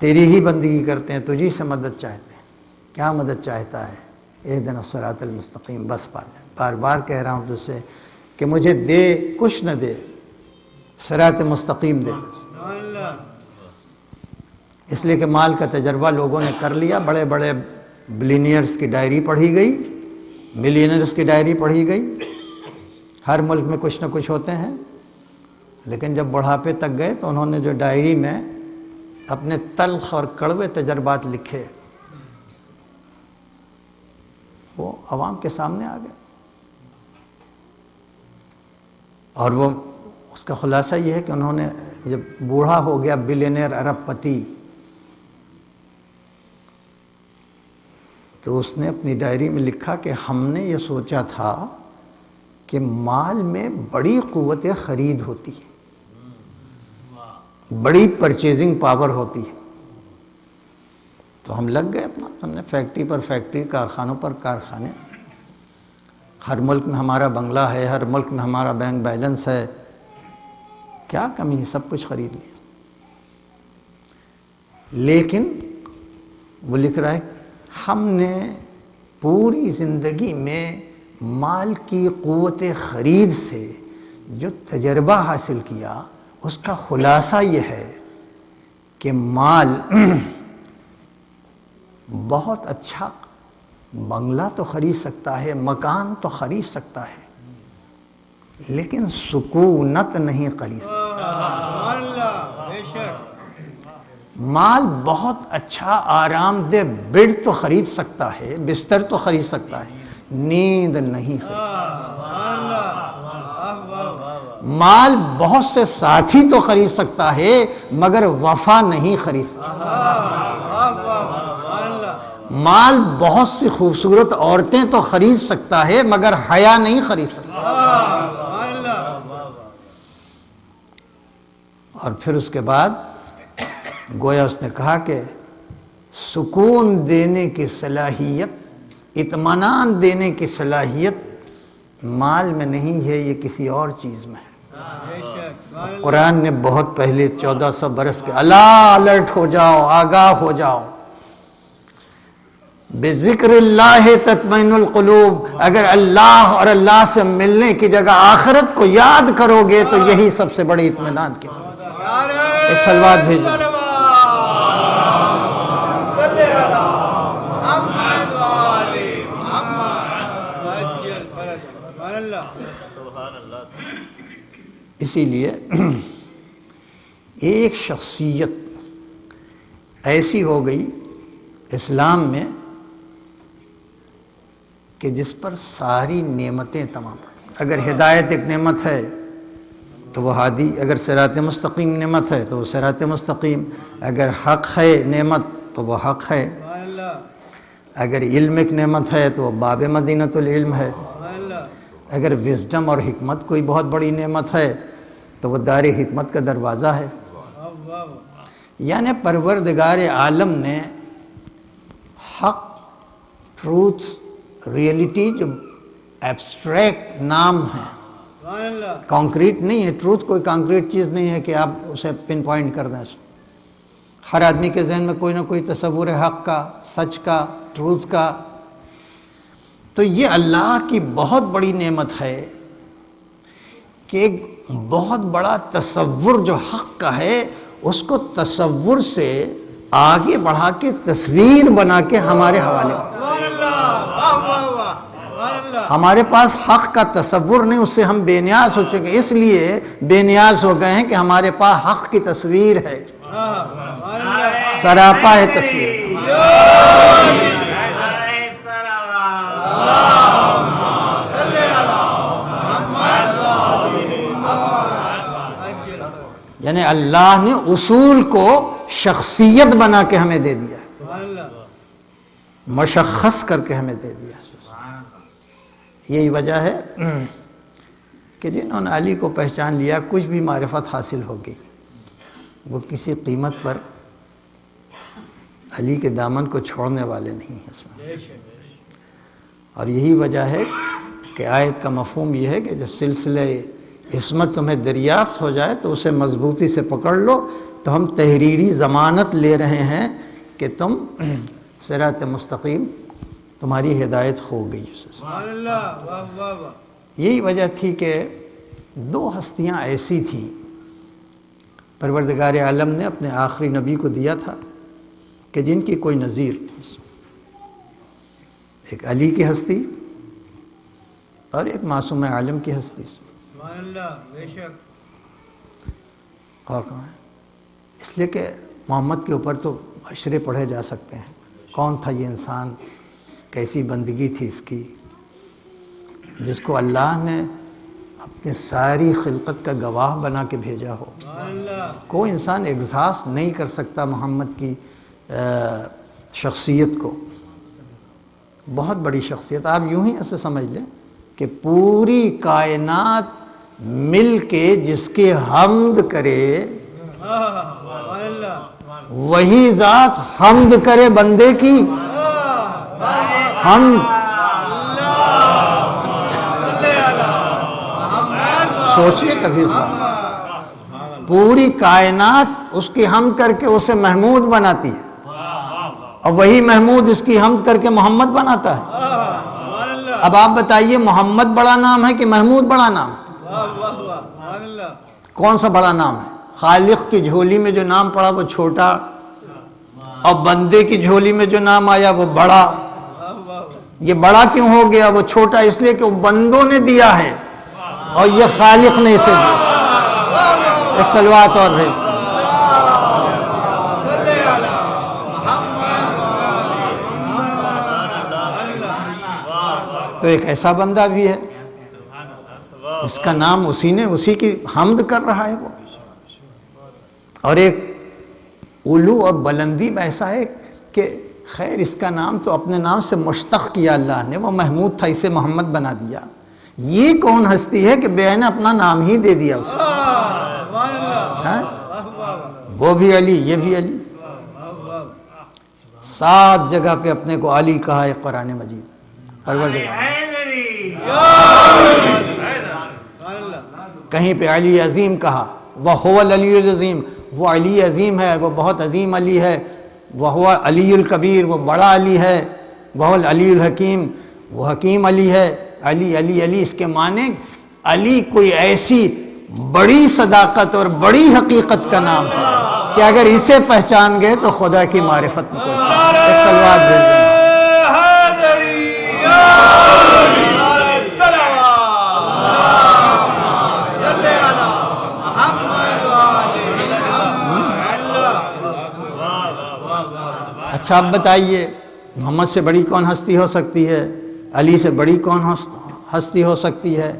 تیری ہی بندگی کرتے ہیں، تجھی سے مدد چاہتے ہیں۔ کیا مدد چاہتا ہے؟ اہدنا الصراط المستقیم، بس پالے۔ بار بار کہہ رہا ہوں تجھ سے کہ مجھے دے، کچھ نہ دے، صراط مستقیم دے۔ اس لیے کہ مال کا تجربہ لوگوں نے کر لیا، بڑے بڑے بلینئرز کی ڈائری پڑھی گئی، ملینئرز کی ڈائری پڑھی گئی، ہر ملک میں کچھ نہ کچھ ہوتے ہیں، لیکن جب بڑھاپے تک گئے تو انہوں نے جو ڈائری میں اپنے تلخ اور کڑوے تجربات لکھے وہ عوام کے سامنے آ گئے۔ اور وہ اس کا خلاصہ یہ ہے کہ انہوں نے جب بوڑھا ہو گیا بلینئر ارب پتی، تو اس نے اپنی ڈائری میں لکھا کہ ہم نے یہ سوچا تھا کہ مال میں بڑی قوت خرید ہوتی ہے، بڑی پرچیزنگ پاور ہوتی ہے، تو ہم لگ گئے اپنا، ہم نے فیکٹری پر فیکٹری، کارخانوں پر کارخانے، ہر ملک میں ہمارا بنگلہ ہے، ہر ملک میں ہمارا بینک بیلنس ہے، کیا کمی ہے، سب کچھ خرید لیا۔ لیکن وہ لکھ رہا ہے ہم نے پوری زندگی میں مال کی قوت خرید سے جو تجربہ حاصل کیا، اس کا خلاصہ یہ ہے کہ مال بہت اچھا بنگلہ تو خرید سکتا ہے، مکان تو خرید سکتا ہے، لیکن سکونت نہیں خرید سکتا۔ مال بہت اچھا آرام دہ بیڈ تو خرید سکتا ہے، بستر تو خرید سکتا ہے، نیند نہیں خرید سکتا۔ مال بہت سے ساتھی تو خرید سکتا ہے مگر وفا نہیں خرید سکتا۔ مال بہت سی خوبصورت عورتیں تو خرید سکتا ہے مگر حیا نہیں خرید سکتا۔ اور پھر اس کے بعد گویا اس نے کہا کہ سکون دینے کی صلاحیت، اطمینان دینے کی صلاحیت مال میں نہیں ہے، یہ کسی اور چیز میں ہے۔ قرآن نے بہت پہلے 1400 برس کے الا الرٹ ہو جاؤ، آگاہ ہو جاؤ، بذکر اللہ تطمئن القلوب، اگر اللہ اور اللہ سے ملنے کی جگہ آخرت کو یاد کرو گے تو یہی سب سے بڑی اطمینان کی۔ ایک سلوات بھیجو۔ اسی لیے ایک شخصیت ایسی ہو گئی اسلام میں کہ جس پر ساری نعمتیں تمام، اگر ہدایت ایک نعمت ہے تو وہ ہادی، اگر صراط مستقیم نعمت ہے تو وہ صراط مستقیم، اگر حق ہے نعمت تو وہ حق ہے، اگر علم ایک نعمت ہے تو وہ باب مدینۃ العلم ہے، اگر وزڈم اور حکمت کوئی بہت بڑی نعمت ہے تو وہ دار حکمت کا دروازہ ہے۔ یعنی پروردگار عالم نے حق، ٹروتھ، ریئلٹی جو ایبسٹریکٹ نام ہے، کانکریٹ نہیں ہے، ٹروتھ کوئی کانکریٹ چیز نہیں ہے کہ آپ اسے پن پوائنٹ کر دیں۔ ہر آدمی کے ذہن میں کوئی نہ کوئی تصور ہے حق کا، سچ کا، ٹروتھ کا۔ تو یہ اللہ کی بہت بڑی نعمت ہے کہ ایک بہت بڑا تصور جو حق کا ہے اس کو تصور سے آگے بڑھا کے تصویر بنا کے ہمارے حوالے ہمارے پاس حق کا تصور نہیں، اس سے ہم بے نیاز ہو چکے، اس لیے بے نیاز ہو گئے ہیں کہ ہمارے پاس حق کی تصویر ہے، سراپا ہے تصویر۔ یعنی اللہ نے اصول کو شخصیت بنا کے ہمیں دے دیا، مشخص کر کے ہمیں دے دیا۔ یہی وجہ ہے کہ جنہوں نے علی کو پہچان لیا کچھ بھی معرفت حاصل ہو گئی، وہ کسی قیمت پر علی کے دامن کو چھوڑنے والے نہیں ہیں اس میں۔ اور یہی وجہ ہے کہ آیت کا مفہوم یہ ہے کہ جب سلسلہ عصمت تمہیں دریافت ہو جائے تو اسے مضبوطی سے پکڑ لو، تو ہم تحریری ضمانت لے رہے ہیں کہ تم صراط مستقیم، تمہاری ہدایت ہو گئی۔ یہی وجہ تھی کہ دو ہستیاں ایسی تھیں پروردگار عالم نے اپنے آخری نبی کو دیا تھا کہ جن کی کوئی نظیر نہیں، ایک علی کی ہستی اور ایک معصوم عالم کی ہستی۔ اور کہاں ہے؟ اس لیے کہ محمد کے اوپر تو اشرے پڑھے جا سکتے ہیں، کون تھا یہ انسان، کیسی بندگی تھی اس کی، جس کو اللہ نے اپنی ساری خلقت کا گواہ بنا کے بھیجا ہو. کوئی انسان اگزاسٹ نہیں کر سکتا محمد کی شخصیت کو. بہت بڑی شخصیت. آپ یوں ہی ایسے سمجھ لیں کہ پوری کائنات مل کے جس کی حمد کرے وہی ذات حمد کرے بندے کی. حمد سوچئے کبھی اس بات. پوری کائنات اس کی حمد کر کے اسے محمود بناتی ہے اور وہی محمود اس کی حمد کر کے محمد بناتا ہے. اب آپ بتائیے محمد بڑا نام ہے کہ محمود بڑا نام ہے؟ کون سا بڑا نام ہے؟ خالق کی جھولی میں جو نام پڑا وہ چھوٹا اور بندے کی جھولی میں جو نام آیا وہ بڑا. یہ بڑا کیوں ہو گیا؟ وہ چھوٹا اس لیے کہ وہ بندوں نے دیا ہے اور یہ خالق نے اسے دیا. ایک صلوات اور بھائی. تو ایک ایسا بندہ بھی ہے اس کا نام اسی کی حمد کر رہا ہے وہ. اور ایک علو اور بلندی میں ایسا ہے کہ خیر اس کا نام تو اپنے نام سے مشتق کیا اللہ نے. وہ محمود تھا اسے محمد بنا دیا. یہ کون ہستی ہے کہ بے نے اپنا نام ہی دے دیا اسے؟ وہ بھی علی یہ بھی علی. 7 جگہ پہ اپنے کو علی کہا ہے قرآن مجید. کہیں پہ علی عظیم کہا. وَهُوَ الْعَلِيُّ الْعَظِيمُ. وہ علی عظیم ہے, وہ بہت عظیم علی ہے. وَهُوَ الْعَلِيُّ الْكَبِيرُ. وہ بڑا علی ہے. وَهُوَ الْعَلِيُّ الْحَكِيمُ. وہ حکیم علی ہے. علی علی علی اس کے معنی علی کوئی ایسی بڑی صداقت اور بڑی حقیقت کا نام ہے کہ اگر اسے پہچان گئے تو خدا کی معرفت میں کوئی. ایک صلوات بھیج دیں. اچھا اب بتائیے محمد سے بڑی کون ہستی ہو سکتی ہے؟ علی سے بڑی کون ہستی ہو سکتی ہے؟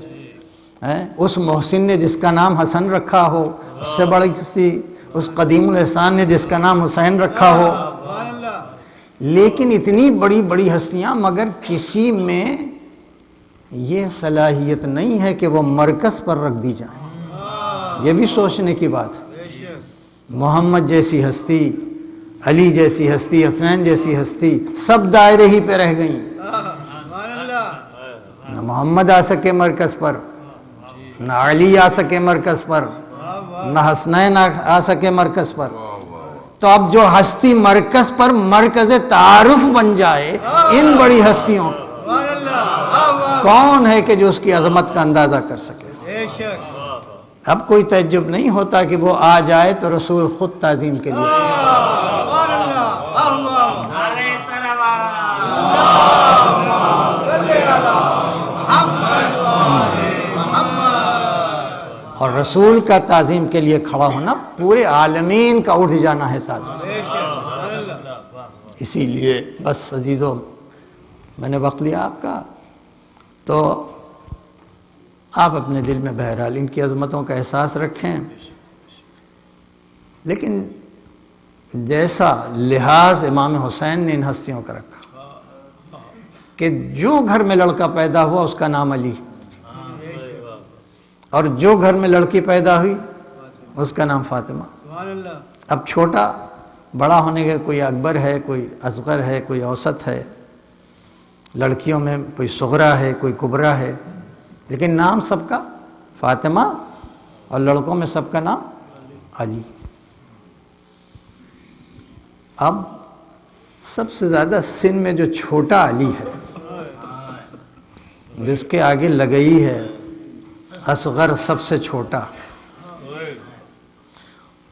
اس محسن نے جس کا نام حسن رکھا ہو اس سے بڑی ہستی اس قدیم الاحسان نے جس کا نام حسین رکھا ہو. لیکن اتنی بڑی بڑی ہستیاں مگر کسی میں یہ صلاحیت نہیں ہے کہ وہ مرکز پر رکھ دی جائیں. یہ بھی سوچنے کی بات ہے. محمد جیسی ہستی, علی جیسی ہستی, حسنین جیسی ہستی سب دائرے ہی پہ رہ گئیں. نہ محمد آ سکے مرکز پر, نہ علی آ سکے مرکز پر, نہ حسنین آ سکے مرکز پر. تو اب جو ہستی مرکز پر مرکز تعارف بن جائے ان بڑی ہستیوں, کون ہے کہ جو اس کی عظمت کا اندازہ کر سکے؟ اب کوئی تعجب نہیں ہوتا کہ وہ آ جائے تو رسول خود تعظیم کے لیے. اور رسول کا تعظیم کے لیے کھڑا ہونا پورے عالمین کا اٹھ جانا ہے تعظیم. اسی لیے بس عزیزوں میں نے وقت لیا آپ کا, تو آپ اپنے دل میں بہرحال ان کی عظمتوں کا احساس رکھیں. لیکن جیسا لحاظ امام حسین نے ان ہستیوں کا رکھا کہ جو گھر میں لڑکا پیدا ہوا اس کا نام علی, اور جو گھر میں لڑکی پیدا ہوئی اس کا نام فاطمہ. اب چھوٹا بڑا ہونے کا کوئی اکبر ہے, کوئی اصغر ہے, کوئی اوسط ہے, لڑکیوں میں کوئی صغرا ہے, کوئی کبرا ہے, لیکن نام سب کا فاطمہ, اور لڑکوں میں سب کا نام علی. اب سب سے زیادہ سن میں جو چھوٹا علی ہے, جس کے آگے لگئی ہے اصغر سب سے چھوٹا,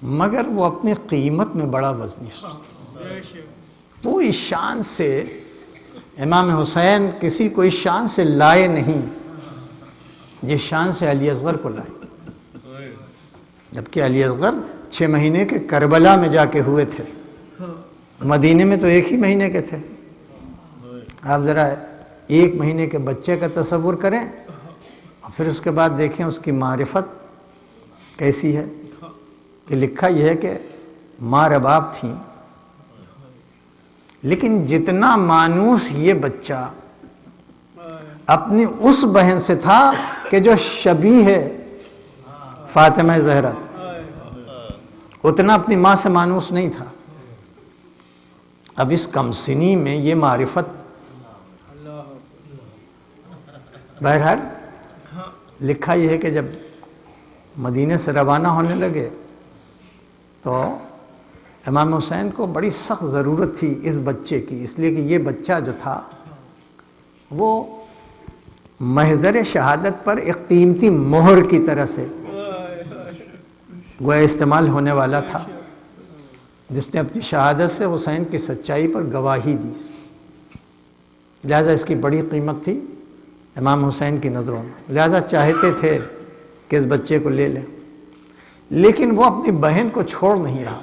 مگر وہ اپنی قیمت میں بڑا وزنی ہے. تو اس شان سے امام حسین کسی کو اس شان سے لائے نہیں جس شان سے علی اصغر کو لائے. جبکہ علی اصغر 6 مہینے کے کربلا میں جا کے ہوئے تھے, مدینے میں تو 1 ہی مہینے کے تھے. آپ ذرا 1 مہینے کے بچے کا تصور کریں پھر اس کے بعد دیکھیں اس کی معرفت کیسی ہے کہ لکھا یہ ہے کہ ماں رباب تھیں، لیکن جتنا مانوس یہ بچہ اپنی اس بہن سے تھا کہ جو شبیہ ہے فاطمہ زہرا، اتنا اپنی ماں سے مانوس نہیں تھا۔ اب اس کم سنی میں یہ معرفت، بہرحال لکھا یہ ہے کہ جب مدینے سے روانہ ہونے لگے تو امام حسین کو بڑی سخت ضرورت تھی اس بچے کی، اس لیے کہ یہ بچہ جو تھا وہ محضر شہادت پر ایک قیمتی مہر کی طرح سے گویا استعمال ہونے والا تھا، جس نے اپنی شہادت سے حسین کی سچائی پر گواہی دی، لہذا اس کی بڑی قیمت تھی امام حسین کی نظروں میں، لہذا چاہتے تھے کہ اس بچے کو لے لیں، لیکن وہ اپنی بہن کو چھوڑ نہیں رہا،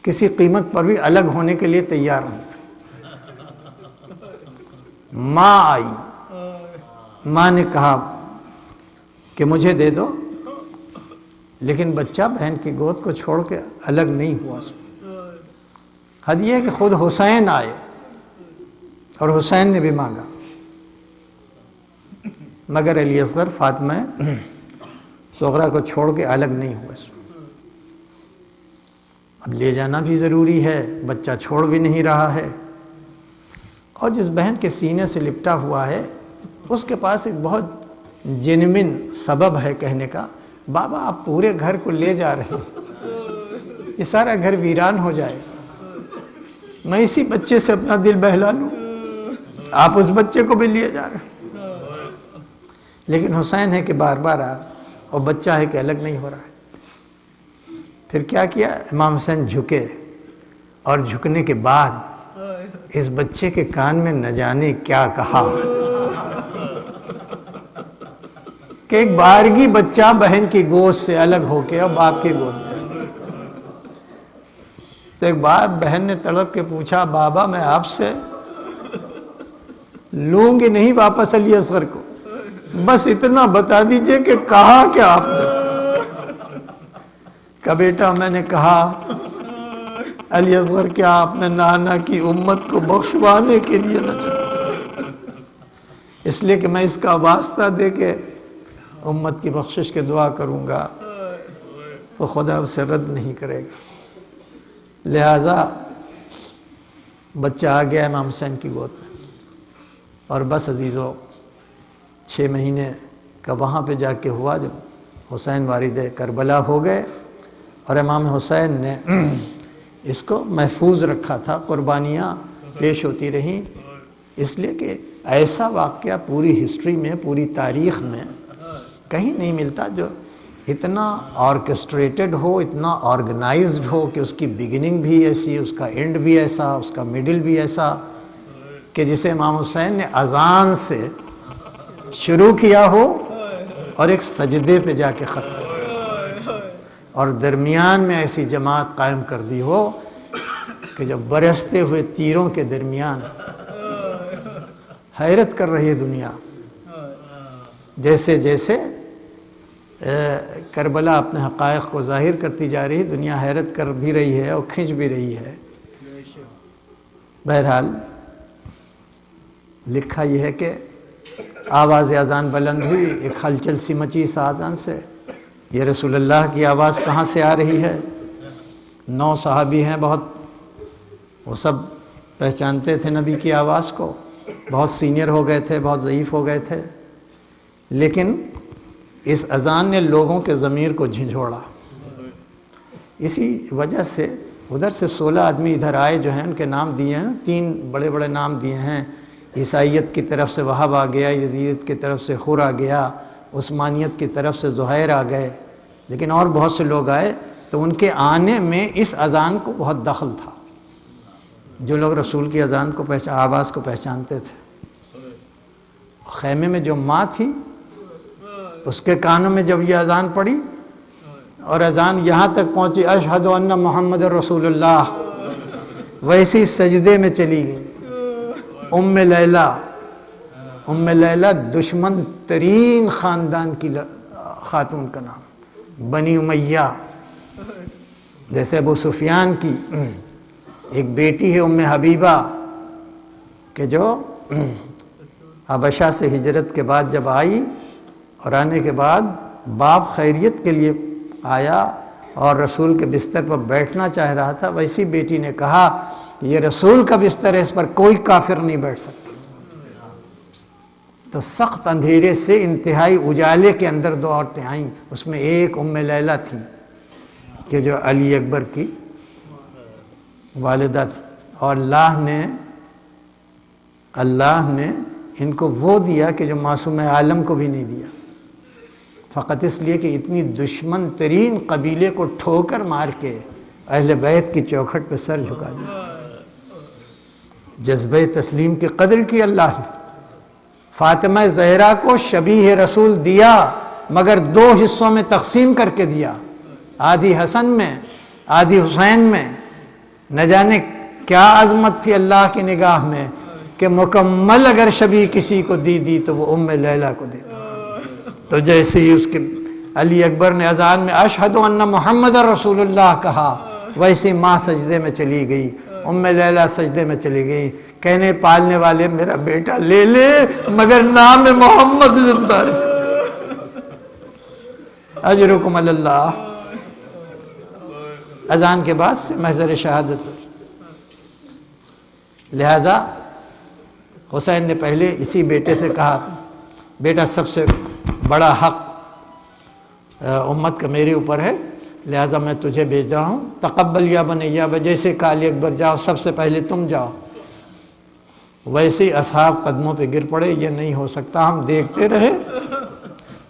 کسی قیمت پر بھی الگ ہونے کے لیے تیار نہیں تھا۔ ماں آئی، ماں نے کہا کہ مجھے دے دو، لیکن بچہ بہن کی گود کو چھوڑ کے الگ نہیں ہوا۔ حد یہ ہے کہ خود حسین آئے اور حسین نے بھی مانگا، مگر علی اصغر فاطمہ صغرا کو چھوڑ کے الگ نہیں ہوا۔ اب لے جانا بھی ضروری ہے، بچہ چھوڑ بھی نہیں رہا ہے، اور جس بہن کے سینے سے لپٹا ہوا ہے اس کے پاس ایک بہت جینوین سبب ہے کہنے کا، بابا آپ پورے گھر کو لے جا رہے ہیں، یہ سارا گھر ویران ہو جائے، میں اسی بچے سے اپنا دل بہلا لوں، آپ اس بچے کو بھی لیے جا رہے ہیں۔ لیکن حسین ہے کہ بار بار آ رہا، اور بچہ ہے کہ الگ نہیں ہو رہا ہے۔ پھر کیا کیا؟ امام حسین جھکے، اور جھکنے کے بعد اس بچے کے کان میں نہ جانے کیا کہا کہ ایک بارگی بچہ بہن کی گود سے الگ ہو کے اور باپ کی گود میں، تو ایک بار بہن نے تڑپ کے پوچھا، بابا میں آپ سے لوں گی نہیں واپس علی اصغر کو، بس اتنا بتا دیجئے کہ کہا کیا آپ نے؟ کہ بیٹا میں نے کہا علی اصغر کیا آپ نے نانا کی امت کو بخشوانے کے لیے نہ چاہا، اس لیے کہ میں اس کا واسطہ دے کے امت کی بخشش کے دعا کروں گا تو خدا اسے رد نہیں کرے گا، لہذا بچہ آ گیا امام حسین کی گود میں، اور بس عزیزو 6 مہینے کا وہاں پہ جا کے ہوا جب حسین والد کربلا ہو گئے، اور امام حسین نے اس کو محفوظ رکھا تھا، قربانیاں پیش ہوتی رہیں، اس لیے کہ ایسا واقعہ پوری ہسٹری میں، پوری تاریخ میں کہیں نہیں ملتا جو اتنا آرکسٹریٹڈ ہو، اتنا آرگنائزڈ ہو کہ اس کی بگننگ بھی ایسی، اس کا اینڈ بھی ایسا، اس کا مڈل بھی ایسا، کہ جسے امام حسین نے اذان سے شروع کیا ہو اور ایک سجدے پہ جا کے ختم، اور درمیان میں ایسی جماعت قائم کر دی ہو کہ جب برستے ہوئے تیروں کے درمیان حیرت کر رہی ہے دنیا، جیسے جیسے کربلا اپنے حقائق کو ظاہر کرتی جا رہی ہے، دنیا حیرت کر بھی رہی ہے اور کھنچ بھی رہی ہے۔ بہرحال لکھا یہ ہے کہ آواز اذان بلند ہوئی، ایک ہلچل سی مچی اس اذان سے، یہ رسول اللہ کی آواز کہاں سے آ رہی ہے؟ 9 صحابی ہیں، بہت وہ سب پہچانتے تھے نبی کی آواز کو، بہت سینئر ہو گئے تھے، بہت ضعیف ہو گئے تھے، لیکن اس اذان نے لوگوں کے ضمیر کو جھنجھوڑا۔ اسی وجہ سے ادھر سے 16 آدمی ادھر آئے جو ہیں، ان کے نام دیے ہیں، 3 بڑے بڑے نام دیے ہیں، عیسائیت کی طرف سے وہاب آ گیا، یزیدیت کی طرف سے خور آ گیا، عثمانیت کی طرف سے زہیر آ گئے، لیکن اور بہت سے لوگ آئے، تو ان کے آنے میں اس اذان کو بہت دخل تھا۔ جو لوگ رسول کی اذان کو آواز کو پہچانتے تھے، خیمے میں جو ماں تھی اس کے کانوں میں جب یہ اذان پڑی اور اذان یہاں تک پہنچی اشہد ان محمد رسول اللہ، ویسی سجدے میں چلی گئی ام لیلہ ام لیلہ دشمن ترین خاندان کی خاتون کا نام، بنی امیہ، جیسے ابو سفیان کی ایک بیٹی ہے ام حبیبہ کہ جو حبشہ سے ہجرت کے بعد جب آئی اور آنے کے بعد باپ خیریت کے لیے آیا اور رسول کے بستر پر بیٹھنا چاہ رہا تھا، ویسی بیٹی نے کہا یہ رسول کا بستر ہے، اس پر کوئی کافر نہیں بیٹھ سکتا۔ تو سخت اندھیرے سے انتہائی اجالے کے اندر دو عورتیں آئیں، اس میں ایک ام لیلہ تھی کہ جو علی اکبر کی والدہ تھی، اور اللہ نے ان کو وہ دیا کہ جو معصوم عالم کو بھی نہیں دیا، فقط اس لیے کہ اتنی دشمن ترین قبیلے کو ٹھوکر مار کے اہل بیت کی چوکھٹ پہ سر جھکا دیا۔ جذبہ تسلیم کی قدر کی اللہ نے۔ فاطمہ زہرا کو شبیہ رسول دیا، مگر دو حصوں میں تقسیم کر کے دیا، آدھی حسن میں آدھی حسین میں۔ نہ جانے کیا عظمت تھی اللہ کی نگاہ میں کہ مکمل اگر شبیہ کسی کو دی تو وہ ام لیلہ کو دیتا۔ تو جیسے ہی اس کے علی اکبر نے اذان میں اشہد ان محمد رسول اللہ کہا، ویسے ماں سجدے میں چلی گئی، ام لیلہ سجدے میں چلی گئی، کہنے پالنے والے میرا بیٹا لے لے مگر نام محمد زندہ رہے۔ اجرکم اللہ۔ اذان کے بعد سے محضر شہادت۔ لہذا حسین نے پہلے اسی بیٹے سے کہا بیٹا سب سے بڑا حق امت کا میرے اوپر ہے، لہذا میں تجھے بھیج رہا ہوں، تقبل یا بنیا، جیسے کہا علی اکبر جاؤ سب سے پہلے تم جاؤ، ویسے ہی اصحاب قدموں پہ گر پڑے، یہ نہیں ہو سکتا، ہم دیکھتے رہے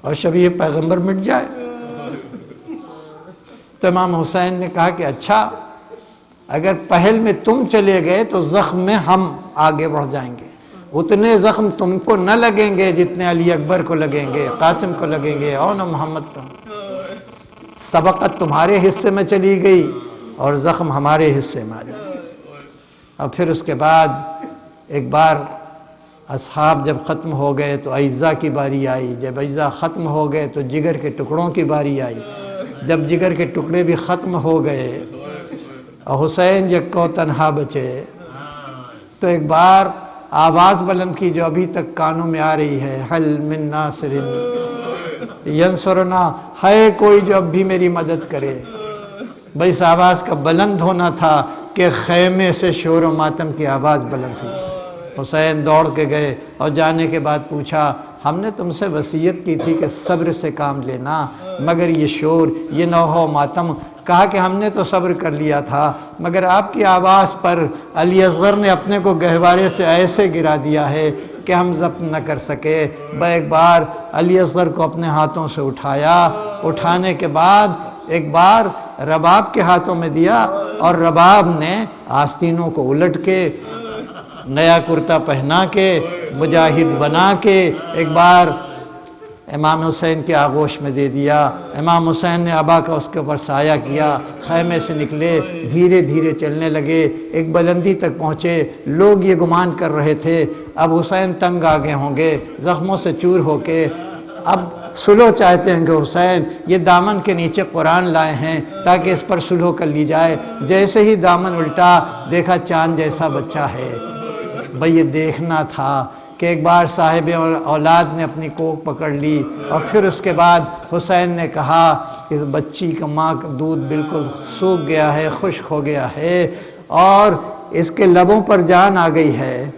اور شبیہ پیغمبر مٹ جائے۔ تو امام حسین نے کہا کہ اچھا اگر پہل میں تم چلے گئے تو زخم میں ہم آگے بڑھ جائیں گے، اتنے زخم تم کو نہ لگیں گے جتنے علی اکبر کو لگیں گے، قاسم کو لگیں گے اور نہ محمد کو۔ سبقت تمہارے حصے میں چلی گئی اور زخم ہمارے حصے میں آ جائے۔ اور پھر اس کے بعد ایک بار اصحاب جب ختم ہو گئے تو اعزا کی باری آئی، جب اعزا ختم ہو گئے تو جگر کے ٹکڑوں کی باری آئی، جب جگر کے ٹکڑے بھی ختم ہو گئے اور حسین یکو تنہا بچے، تو ایک بار آواز بلند کی جو ابھی تک کانوں میں آ رہی ہے، حل من ناصر ینصرنا، ہے کوئی جو اب بھی میری مدد کرے۔ بھئی اس آواز کا بلند ہونا تھا کہ خیمے سے شور و ماتم کی آواز بلند ہوئی۔ حسین دوڑ کے گئے اور جانے کے بعد پوچھا ہم نے تم سے وصیت کی تھی کہ صبر سے کام لینا، مگر یہ شور، یہ نوحہ و ماتم۔ کہا کہ ہم نے تو صبر کر لیا تھا، مگر آپ کی آواز پر علی اصغر نے اپنے کو گہوارے سے ایسے گرا دیا ہے کہ ہم ضبط نہ کر سکے۔ ایک بار علی اصغر کو اپنے ہاتھوں سے اٹھایا، اٹھانے کے بعد ایک بار رباب کے ہاتھوں میں دیا اور رباب نے آستینوں کو الٹ کے نیا کرتا پہنا کے مجاہد بنا کے ایک بار امام حسین کے آغوش میں دے دیا۔ امام حسین نے ابا کا اس کے اوپر سایہ کیا، خیمے سے نکلے، دھیرے دھیرے چلنے لگے، ایک بلندی تک پہنچے۔ لوگ یہ گمان کر رہے تھے اب حسین تنگ آگے ہوں گے زخموں سے چور ہو کے، اب سلو چاہتے ہیں کہ حسین یہ دامن کے نیچے قرآن لائے ہیں تاکہ اس پر سلو کر لی جائے۔ جیسے ہی دامن الٹا دیکھا چاند جیسا بچہ ہے۔ بھئی یہ دیکھنا تھا کہ ایک بار صاحب اولاد نے اپنی کوکھ پکڑ لی اور پھر اس کے بعد حسین نے کہا کہ اس بچی کا ماں کا دودھ بالکل سوکھ گیا ہے، خشک ہو گیا ہے اور اس کے لبوں پر جان آ گئی ہے۔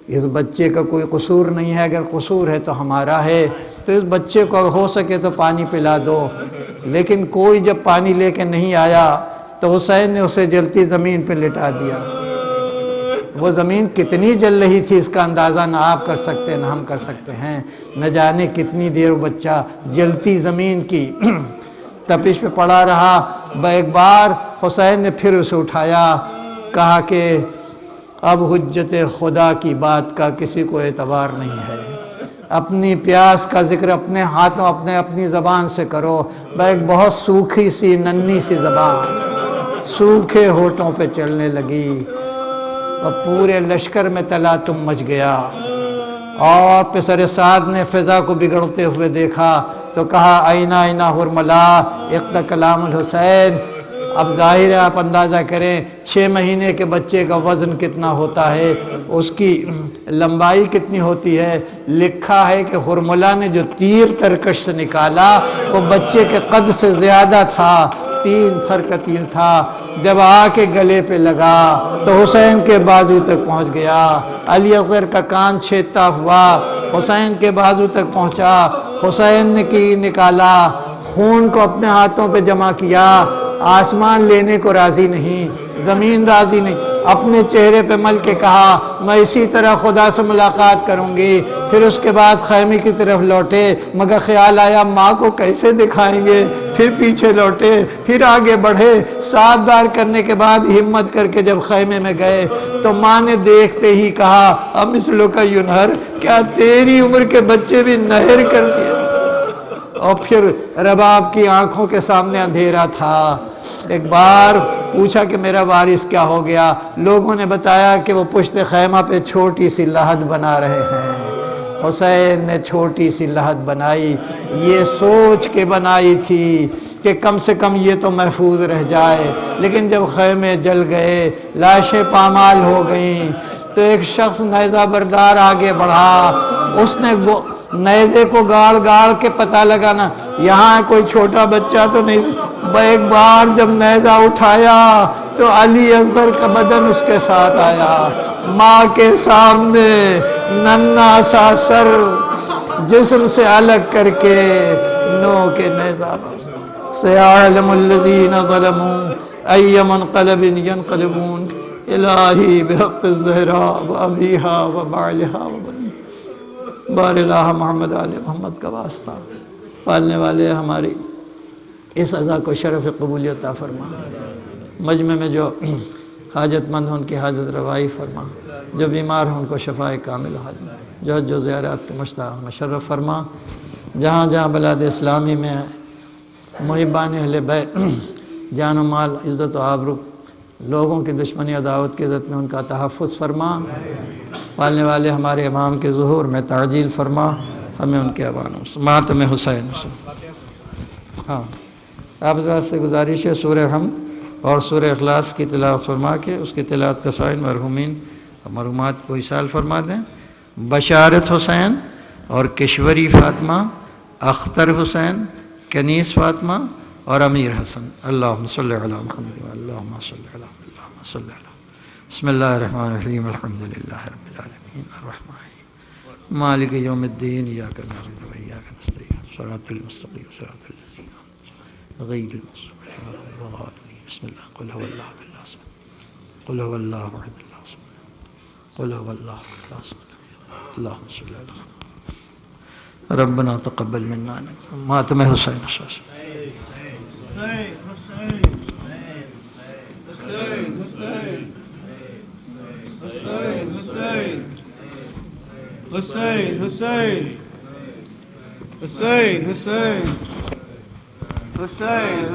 اس بچے کا کوئی قصور نہیں ہے، اگر قصور ہے تو ہمارا ہے، تو اس بچے کو ہو سکے تو پانی پلا دو۔ لیکن کوئی جب پانی لے کے نہیں آیا تو حسین نے اسے جلتی زمین پہ لٹا دیا۔ وہ زمین کتنی جل رہی تھی اس کا اندازہ نہ آپ کر سکتے نہ ہم کر سکتے ہیں، نہ جانے کتنی دیر وہ بچہ جلتی زمین کی تپش پہ پڑا رہا۔ ایک بار حسین نے پھر اسے اٹھایا، کہا کہ اب حجت خدا کی بات کا کسی کو اعتبار نہیں ہے، اپنی پیاس کا ذکر اپنے ہاتھوں اپنی زبان سے کرو۔ ایک بہت سوکھی سی ننھی سی زبان سوکھے ہونٹوں پہ چلنے لگی اور پورے لشکر میں تلاتم مچ گیا۔ اور پسر سعد نے فضا کو بگڑتے ہوئے دیکھا تو کہا اینا اینا حرملا اقتدا کلام الحسین۔ اب ظاہر ہے آپ اندازہ کریں 6 مہینے کے بچے کا وزن کتنا ہوتا ہے، اس کی لمبائی کتنی ہوتی ہے۔ لکھا ہے کہ حرملہ نے جو تیر ترکش سے نکالا وہ بچے کے قد سے زیادہ تھا، 3 فر کا تیر تھا۔ جب آ کے گلے پہ لگا تو حسین کے بازو تک پہنچ گیا۔ علی اصغر کا کان چھیدتا ہوا حسین کے بازو تک پہنچا۔ حسین نے تیر نکالا، خون کو اپنے ہاتھوں پہ جمع کیا، آسمان لینے کو راضی نہیں، زمین راضی نہیں، اپنے چہرے پہ مل کے کہا میں اسی طرح خدا سے ملاقات کروں گی۔ پھر اس کے بعد خیمے کی طرف لوٹے، مگر خیال آیا ماں کو کیسے دکھائیں گے، پھر پیچھے لوٹے، پھر آگے بڑھے۔ 7 بار کرنے کے بعد ہمت کر کے جب خیمے میں گئے تو ماں نے دیکھتے ہی کہا امثلو کا ینہر، کیا تیری عمر کے بچے بھی نہر کر دیا؟ اور پھر رباب کی آنکھوں کے سامنے اندھیرا تھا۔ ایک بار پوچھا کہ میرا وارث کیا ہو گیا، لوگوں نے بتایا کہ وہ پشت خیمہ پہ چھوٹی سی لحد بنا رہے ہیں۔ حسین نے چھوٹی سی لحد بنائی، یہ سوچ کے بنائی تھی کہ کم سے کم یہ تو محفوظ رہ جائے، لیکن جب خیمے جل گئے، لاشیں پامال ہو گئیں، تو ایک شخص نیزہ بردار آگے بڑھا، اس نے نیزے کو گاڑ گاڑ کے پتہ لگانا یہاں کوئی چھوٹا بچہ تو نہیں۔ ایک بار جب نیزہ اٹھایا تو علی اصغر کا بدن اس کے ساتھ آیا، ماں کے سامنے ننھا سا سر جسم سے الگ کر کے نو کے نیزہ پر۔ سیعلم الذین ظلموا ای منقلب ینقلبون الہی بحق الزہراء وابیہا وبعلہا وبنیہا۔ بار الہ محمد آل محمد کا واسطہ، پالنے والے ہماری اس عزا کو شرف قبولیت عطا فرما، مجمع میں جو حاجت مند ہیں ان کی حاجت روائی فرما، جو بیمار ہیں ان کو شفائے کامل حاجت، جو جو زیارات کے مشتاق مشرف فرما، جہاں جہاں بلاد اسلامی میں محبان اہل بیت جان و مال عزت و آبرو لوگوں کی دشمنی عداوت کی عزت میں ان کا تحفظ فرما، پالنے والے ہمارے امام کے ظہور میں تعجیل فرما، ہمیں ان کے عوانوں سے ماتم حسین سے۔ ہاں آپ حضرات سے گزارش ہے سورہ حمد اور سورہ اخلاص کی تلاوت فرما کے اس کی تلاوت کا سائن مرحومین اور مرحومات کو ایصال فرما دیں۔ بشارت حسین اور کشوری فاطمہ، اختر حسین، کنیس فاطمہ اور امیر حسن۔ اللہم صلی علی محمد اللہم صلی علی اللہم صلی علی۔ بسم اللہ الرحمن الرحیم، الحمدللہ رب العالمین الرحمن الرحیم مالک یوم الدین، ایاک نعبد و ایاک نستعین، صراط المستقیم صراط الذین انعمت غیر المغضوب علیہم ولا الضالین۔ بسم اللہ، قل هو اللہ احد اللہ الصمد، قل هو اللہ احد اللہ الصمد، قل هو اللہ احد اللہ الصمد، اللہم صلی علی محمد۔ ربنا تقبل منا ماتم حسین حسین Hussein, Hussein, Hussein, Hussein, Hussein,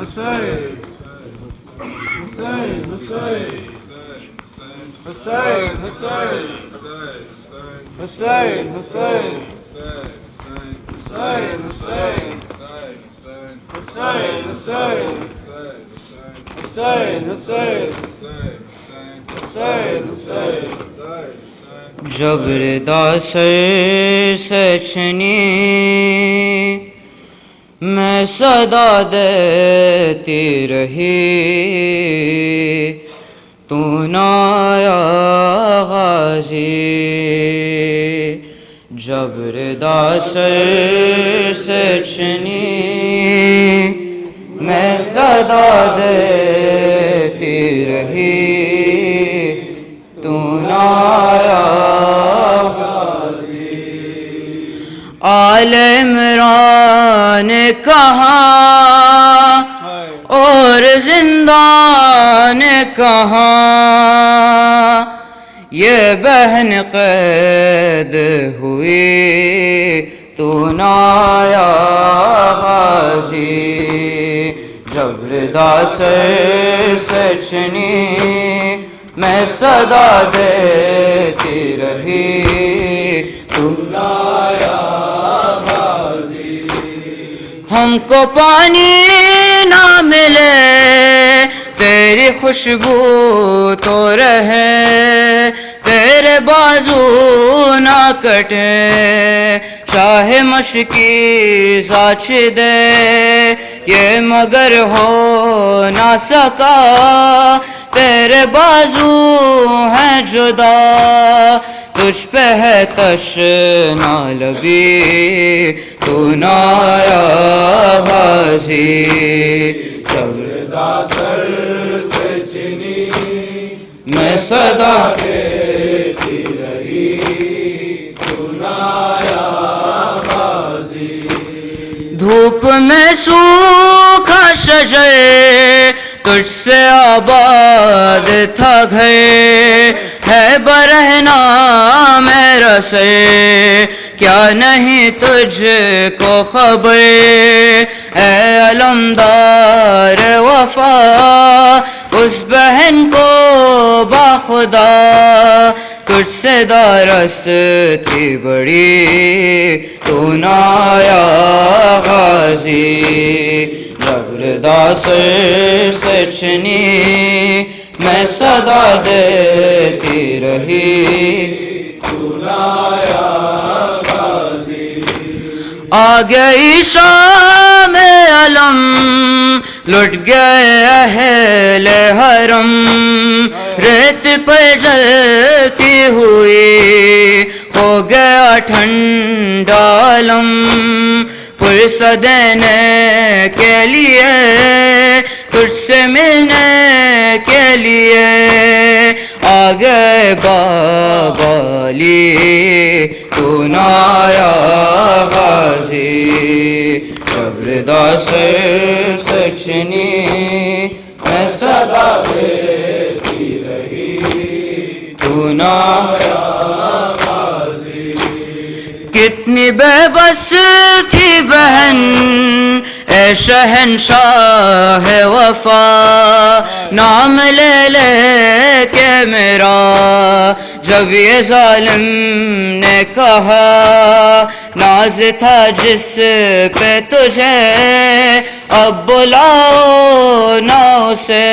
Hussein, Hussein, Hussein, Hussein, Hussein, Hussein, Hussein, Hussein, Hussein, Hussein, Hussein, Hussein, Hussein, Hussein, جبر داسر سچنی میں صدا دیتی رہی، تو نایا غازی جبر داسر سچنی میں صدا دیتی رہی، تو نایا آل عمران کہاں اور زندان کہاں، یہ بہن قید ہوئی، تو نایا غازی جبر داسر سچنی میں صدا دیتی رہی، تو ہم کو پانی نہ ملے تیری خوشبو تو رہے، تیرے بازو نہ کٹے شاہ مشکی ساچ دے، یہ مگر ہو نہ سکا تیرے بازو ہیں جدا، تجھ پہ ہے تشنا لبی تو نہ آیا غازی، جب ردا سر سے چنی میں صدا دیتی رہی تو نہ آیا غازی، دھوپ میں سوکھا شجر تجھ سے آباد تھا گھر، ہے برہنا میرا سے کیا نہیں تجھ کو خبر، اے علمدار وفا اس بہن کو باخدا، تجھ سے دارس تھی بڑی تو نہ آیا غازی، جب ردا سے چنی میں صدا دیتی رہی تو نہ آیا غازی، آ گئی شام علم لٹ گئے اہل حرم، ریت پر جلتی ہوئی ہو گیا ٹھنڈا علم، پرسہ دینے کے لیے تجھ سے ملنے کے لیے آ گئے بابا علی تو نہ آیا غازی، جب ردا سے چنی میں صدا دیتی رہی تو نہ آیا غازی، کتنی بے بس تھی بہن اے شہنشاہ وفا، نام لے لے کے میرا جب یہ ظالم نے کہا، ناز تھا جس پہ تجھے اب بلاؤ نہ اسے،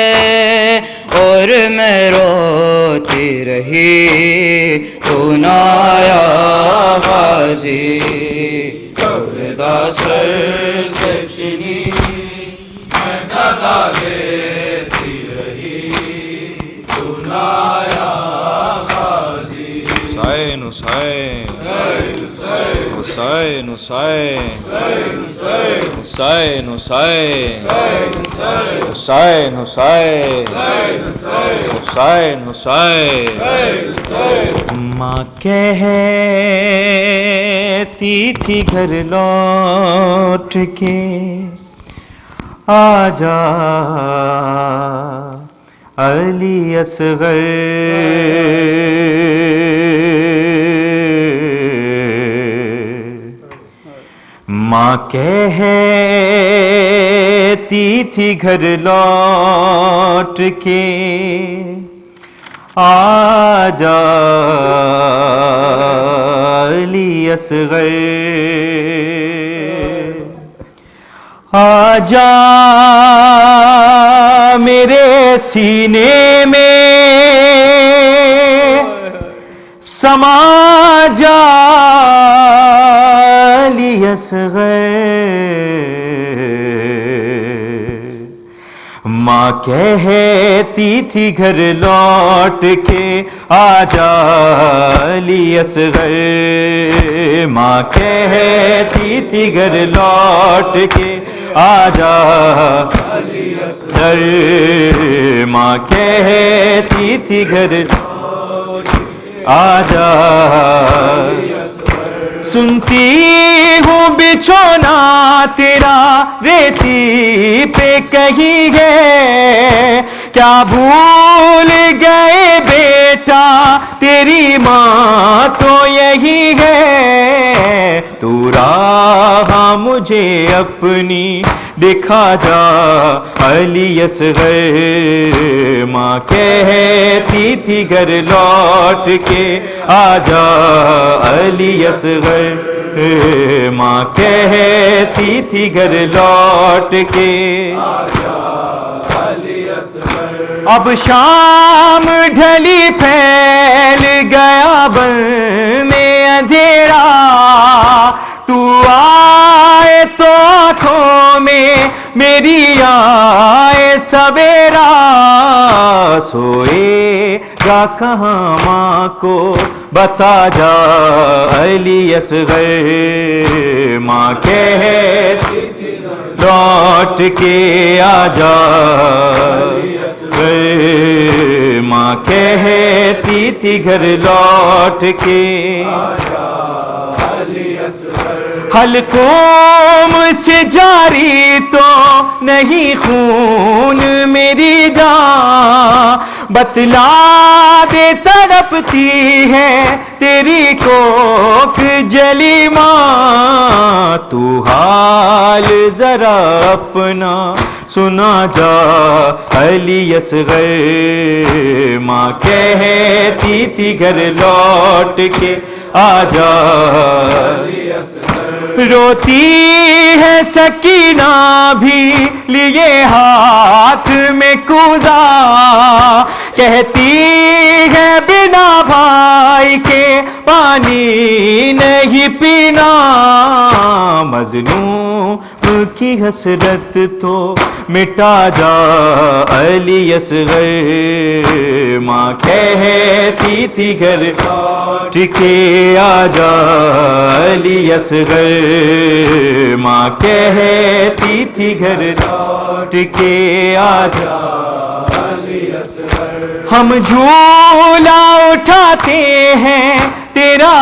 اور میں روتی رہی تو نہ آیا غازی، جب ردا سے چنی میں صدا دیتی رہی تو نہ آیا غازی، حسین حسین حسین حسین حسین حسین حسین حسین، ماں کہتی تھی گھر لوٹ کے آ جا علی اصغر، ماں کہتی تھی گھر لوٹ کے آ جا علی اصغر، آ جا میرے سینے میں سما جا علی اصغر، ماں کہتی تھی گھر لوٹ کے آ جا علی اصغر، ماں کہتی تھی گھر لوٹ کے آ جا علی اصغر، ماں کہتی تھی گھر آ جا، سنتی ہوں بچھونا تیرا ریتی پہ کہیں ہے، کیا بھول گئے بیٹا بیٹا تیری ماں تو یہی ہے، تو راہ مجھے اپنی دکھا جا علی اصغر، ماں کہتی تھی گھر لوٹ کے آ جا علی اصغر، ماں کہتی تھی گھر لوٹ کے آ جا علی اصغر۔ اب شام ڈھلی پھیل گیا بن میں اندھیرا، تو آئے تو آنکھوں میں میری آئے سویرا، سوئے گا کہاں ماں کو بتا جا علی اصغر، ماں کہتی تھی لوٹ کے آ جا، ماں کہتی تھی گھر لوٹ کے آ جا علی اصغر۔ حلقوم سے جاری تو نہیں خون میری جان، بتلا دے تڑپتی ہے تیری کوکھ جلی ماں، تو حال ذرا اپنا سنا جا علی اصغر، ماں کہتی تھی گھر لوٹ کے آ جا علی اصغر۔ روتی ہے سکینہ بھی لیے ہاتھ میں کوزہ، کہتی ہے بنا بھائی کے پانی نہیں پینا، مظلوم کی حسرت تو مٹا جا علی اصغر، ماں کہتی تھی گھر لوٹ کے آ جا علی اصغر، ماں کہتی تھی گھر لوٹ کے آ جا علی اصغر۔ ہم جھولا اٹھاتے ہیں تیرا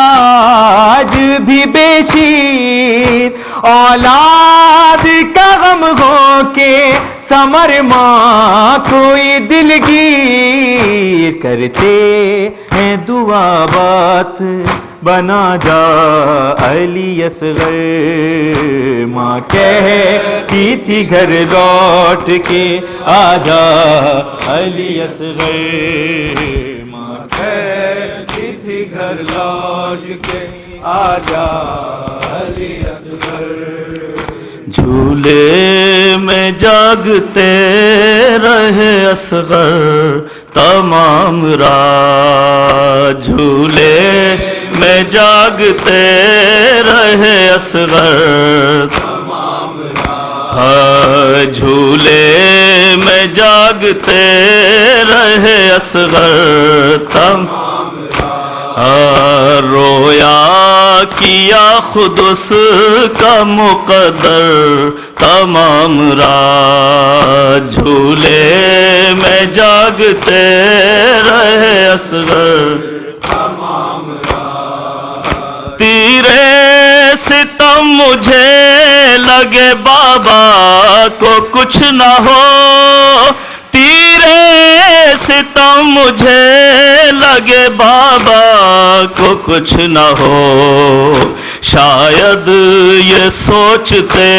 آج بھی بے شیر، اولاد کا غم ہو کے ثمر ماں کوئی دلگیر، کرتے ہیں دعا بات بنا جا علی اصغر، ماں کہتی تھی گھر لوٹ کے آ جا علی اصغر، ماں کہتی تھی گھر لوٹ کے آ جا علی اصغر۔ جھولے میں جاگتے رہے اصغر تمام رات، جھولے میں جاگتے رہے اصغر تمام رات، جھولے میں جاگتے رہے اصغر تمام رات، رویا کیا خود اس کا مقدر تمام رات، جھولے میں جاگتے رہے اصغر تمام رات، تیرے ستم مجھے لگے بابا کو کچھ نہ ہو، تیرے ستم مجھے لگے بابا کو کچھ نہ ہو، شاید یہ سوچتے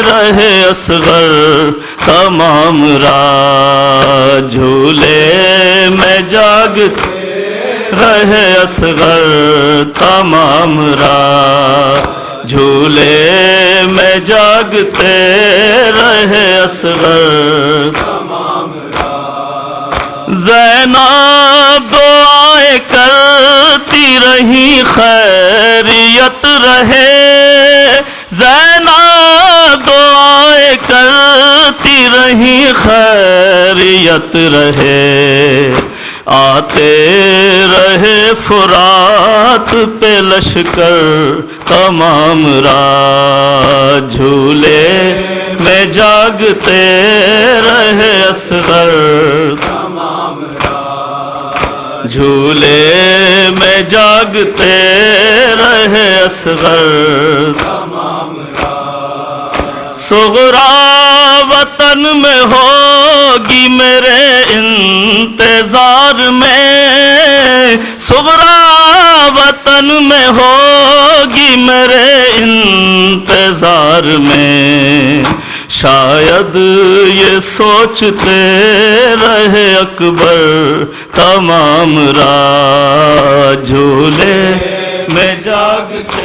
رہے اصغر تمام رات، جھولے میں جاگتے رہے اصغر تمام رات، جھولے میں جاگتے رہے اصغر تمام رات، زینب دعائیں کرتی رہی خیریت رہے، زینب دعائیں کرتی رہی خیریت رہے، آتے رہے فرات پہ لشکر تمام رات، جھولے میں جاگتے رہے اصغر تمام رات، جھولے میں جاگتے رہے اصغر تمام رات، سغرا وطن میں ہوگی میرے انتظار میں، سغرا وطن میں ہوگی میرے انتظار میں، شاید یہ سوچتے رہے اکبر تمام رات، جھولے میں جاگتے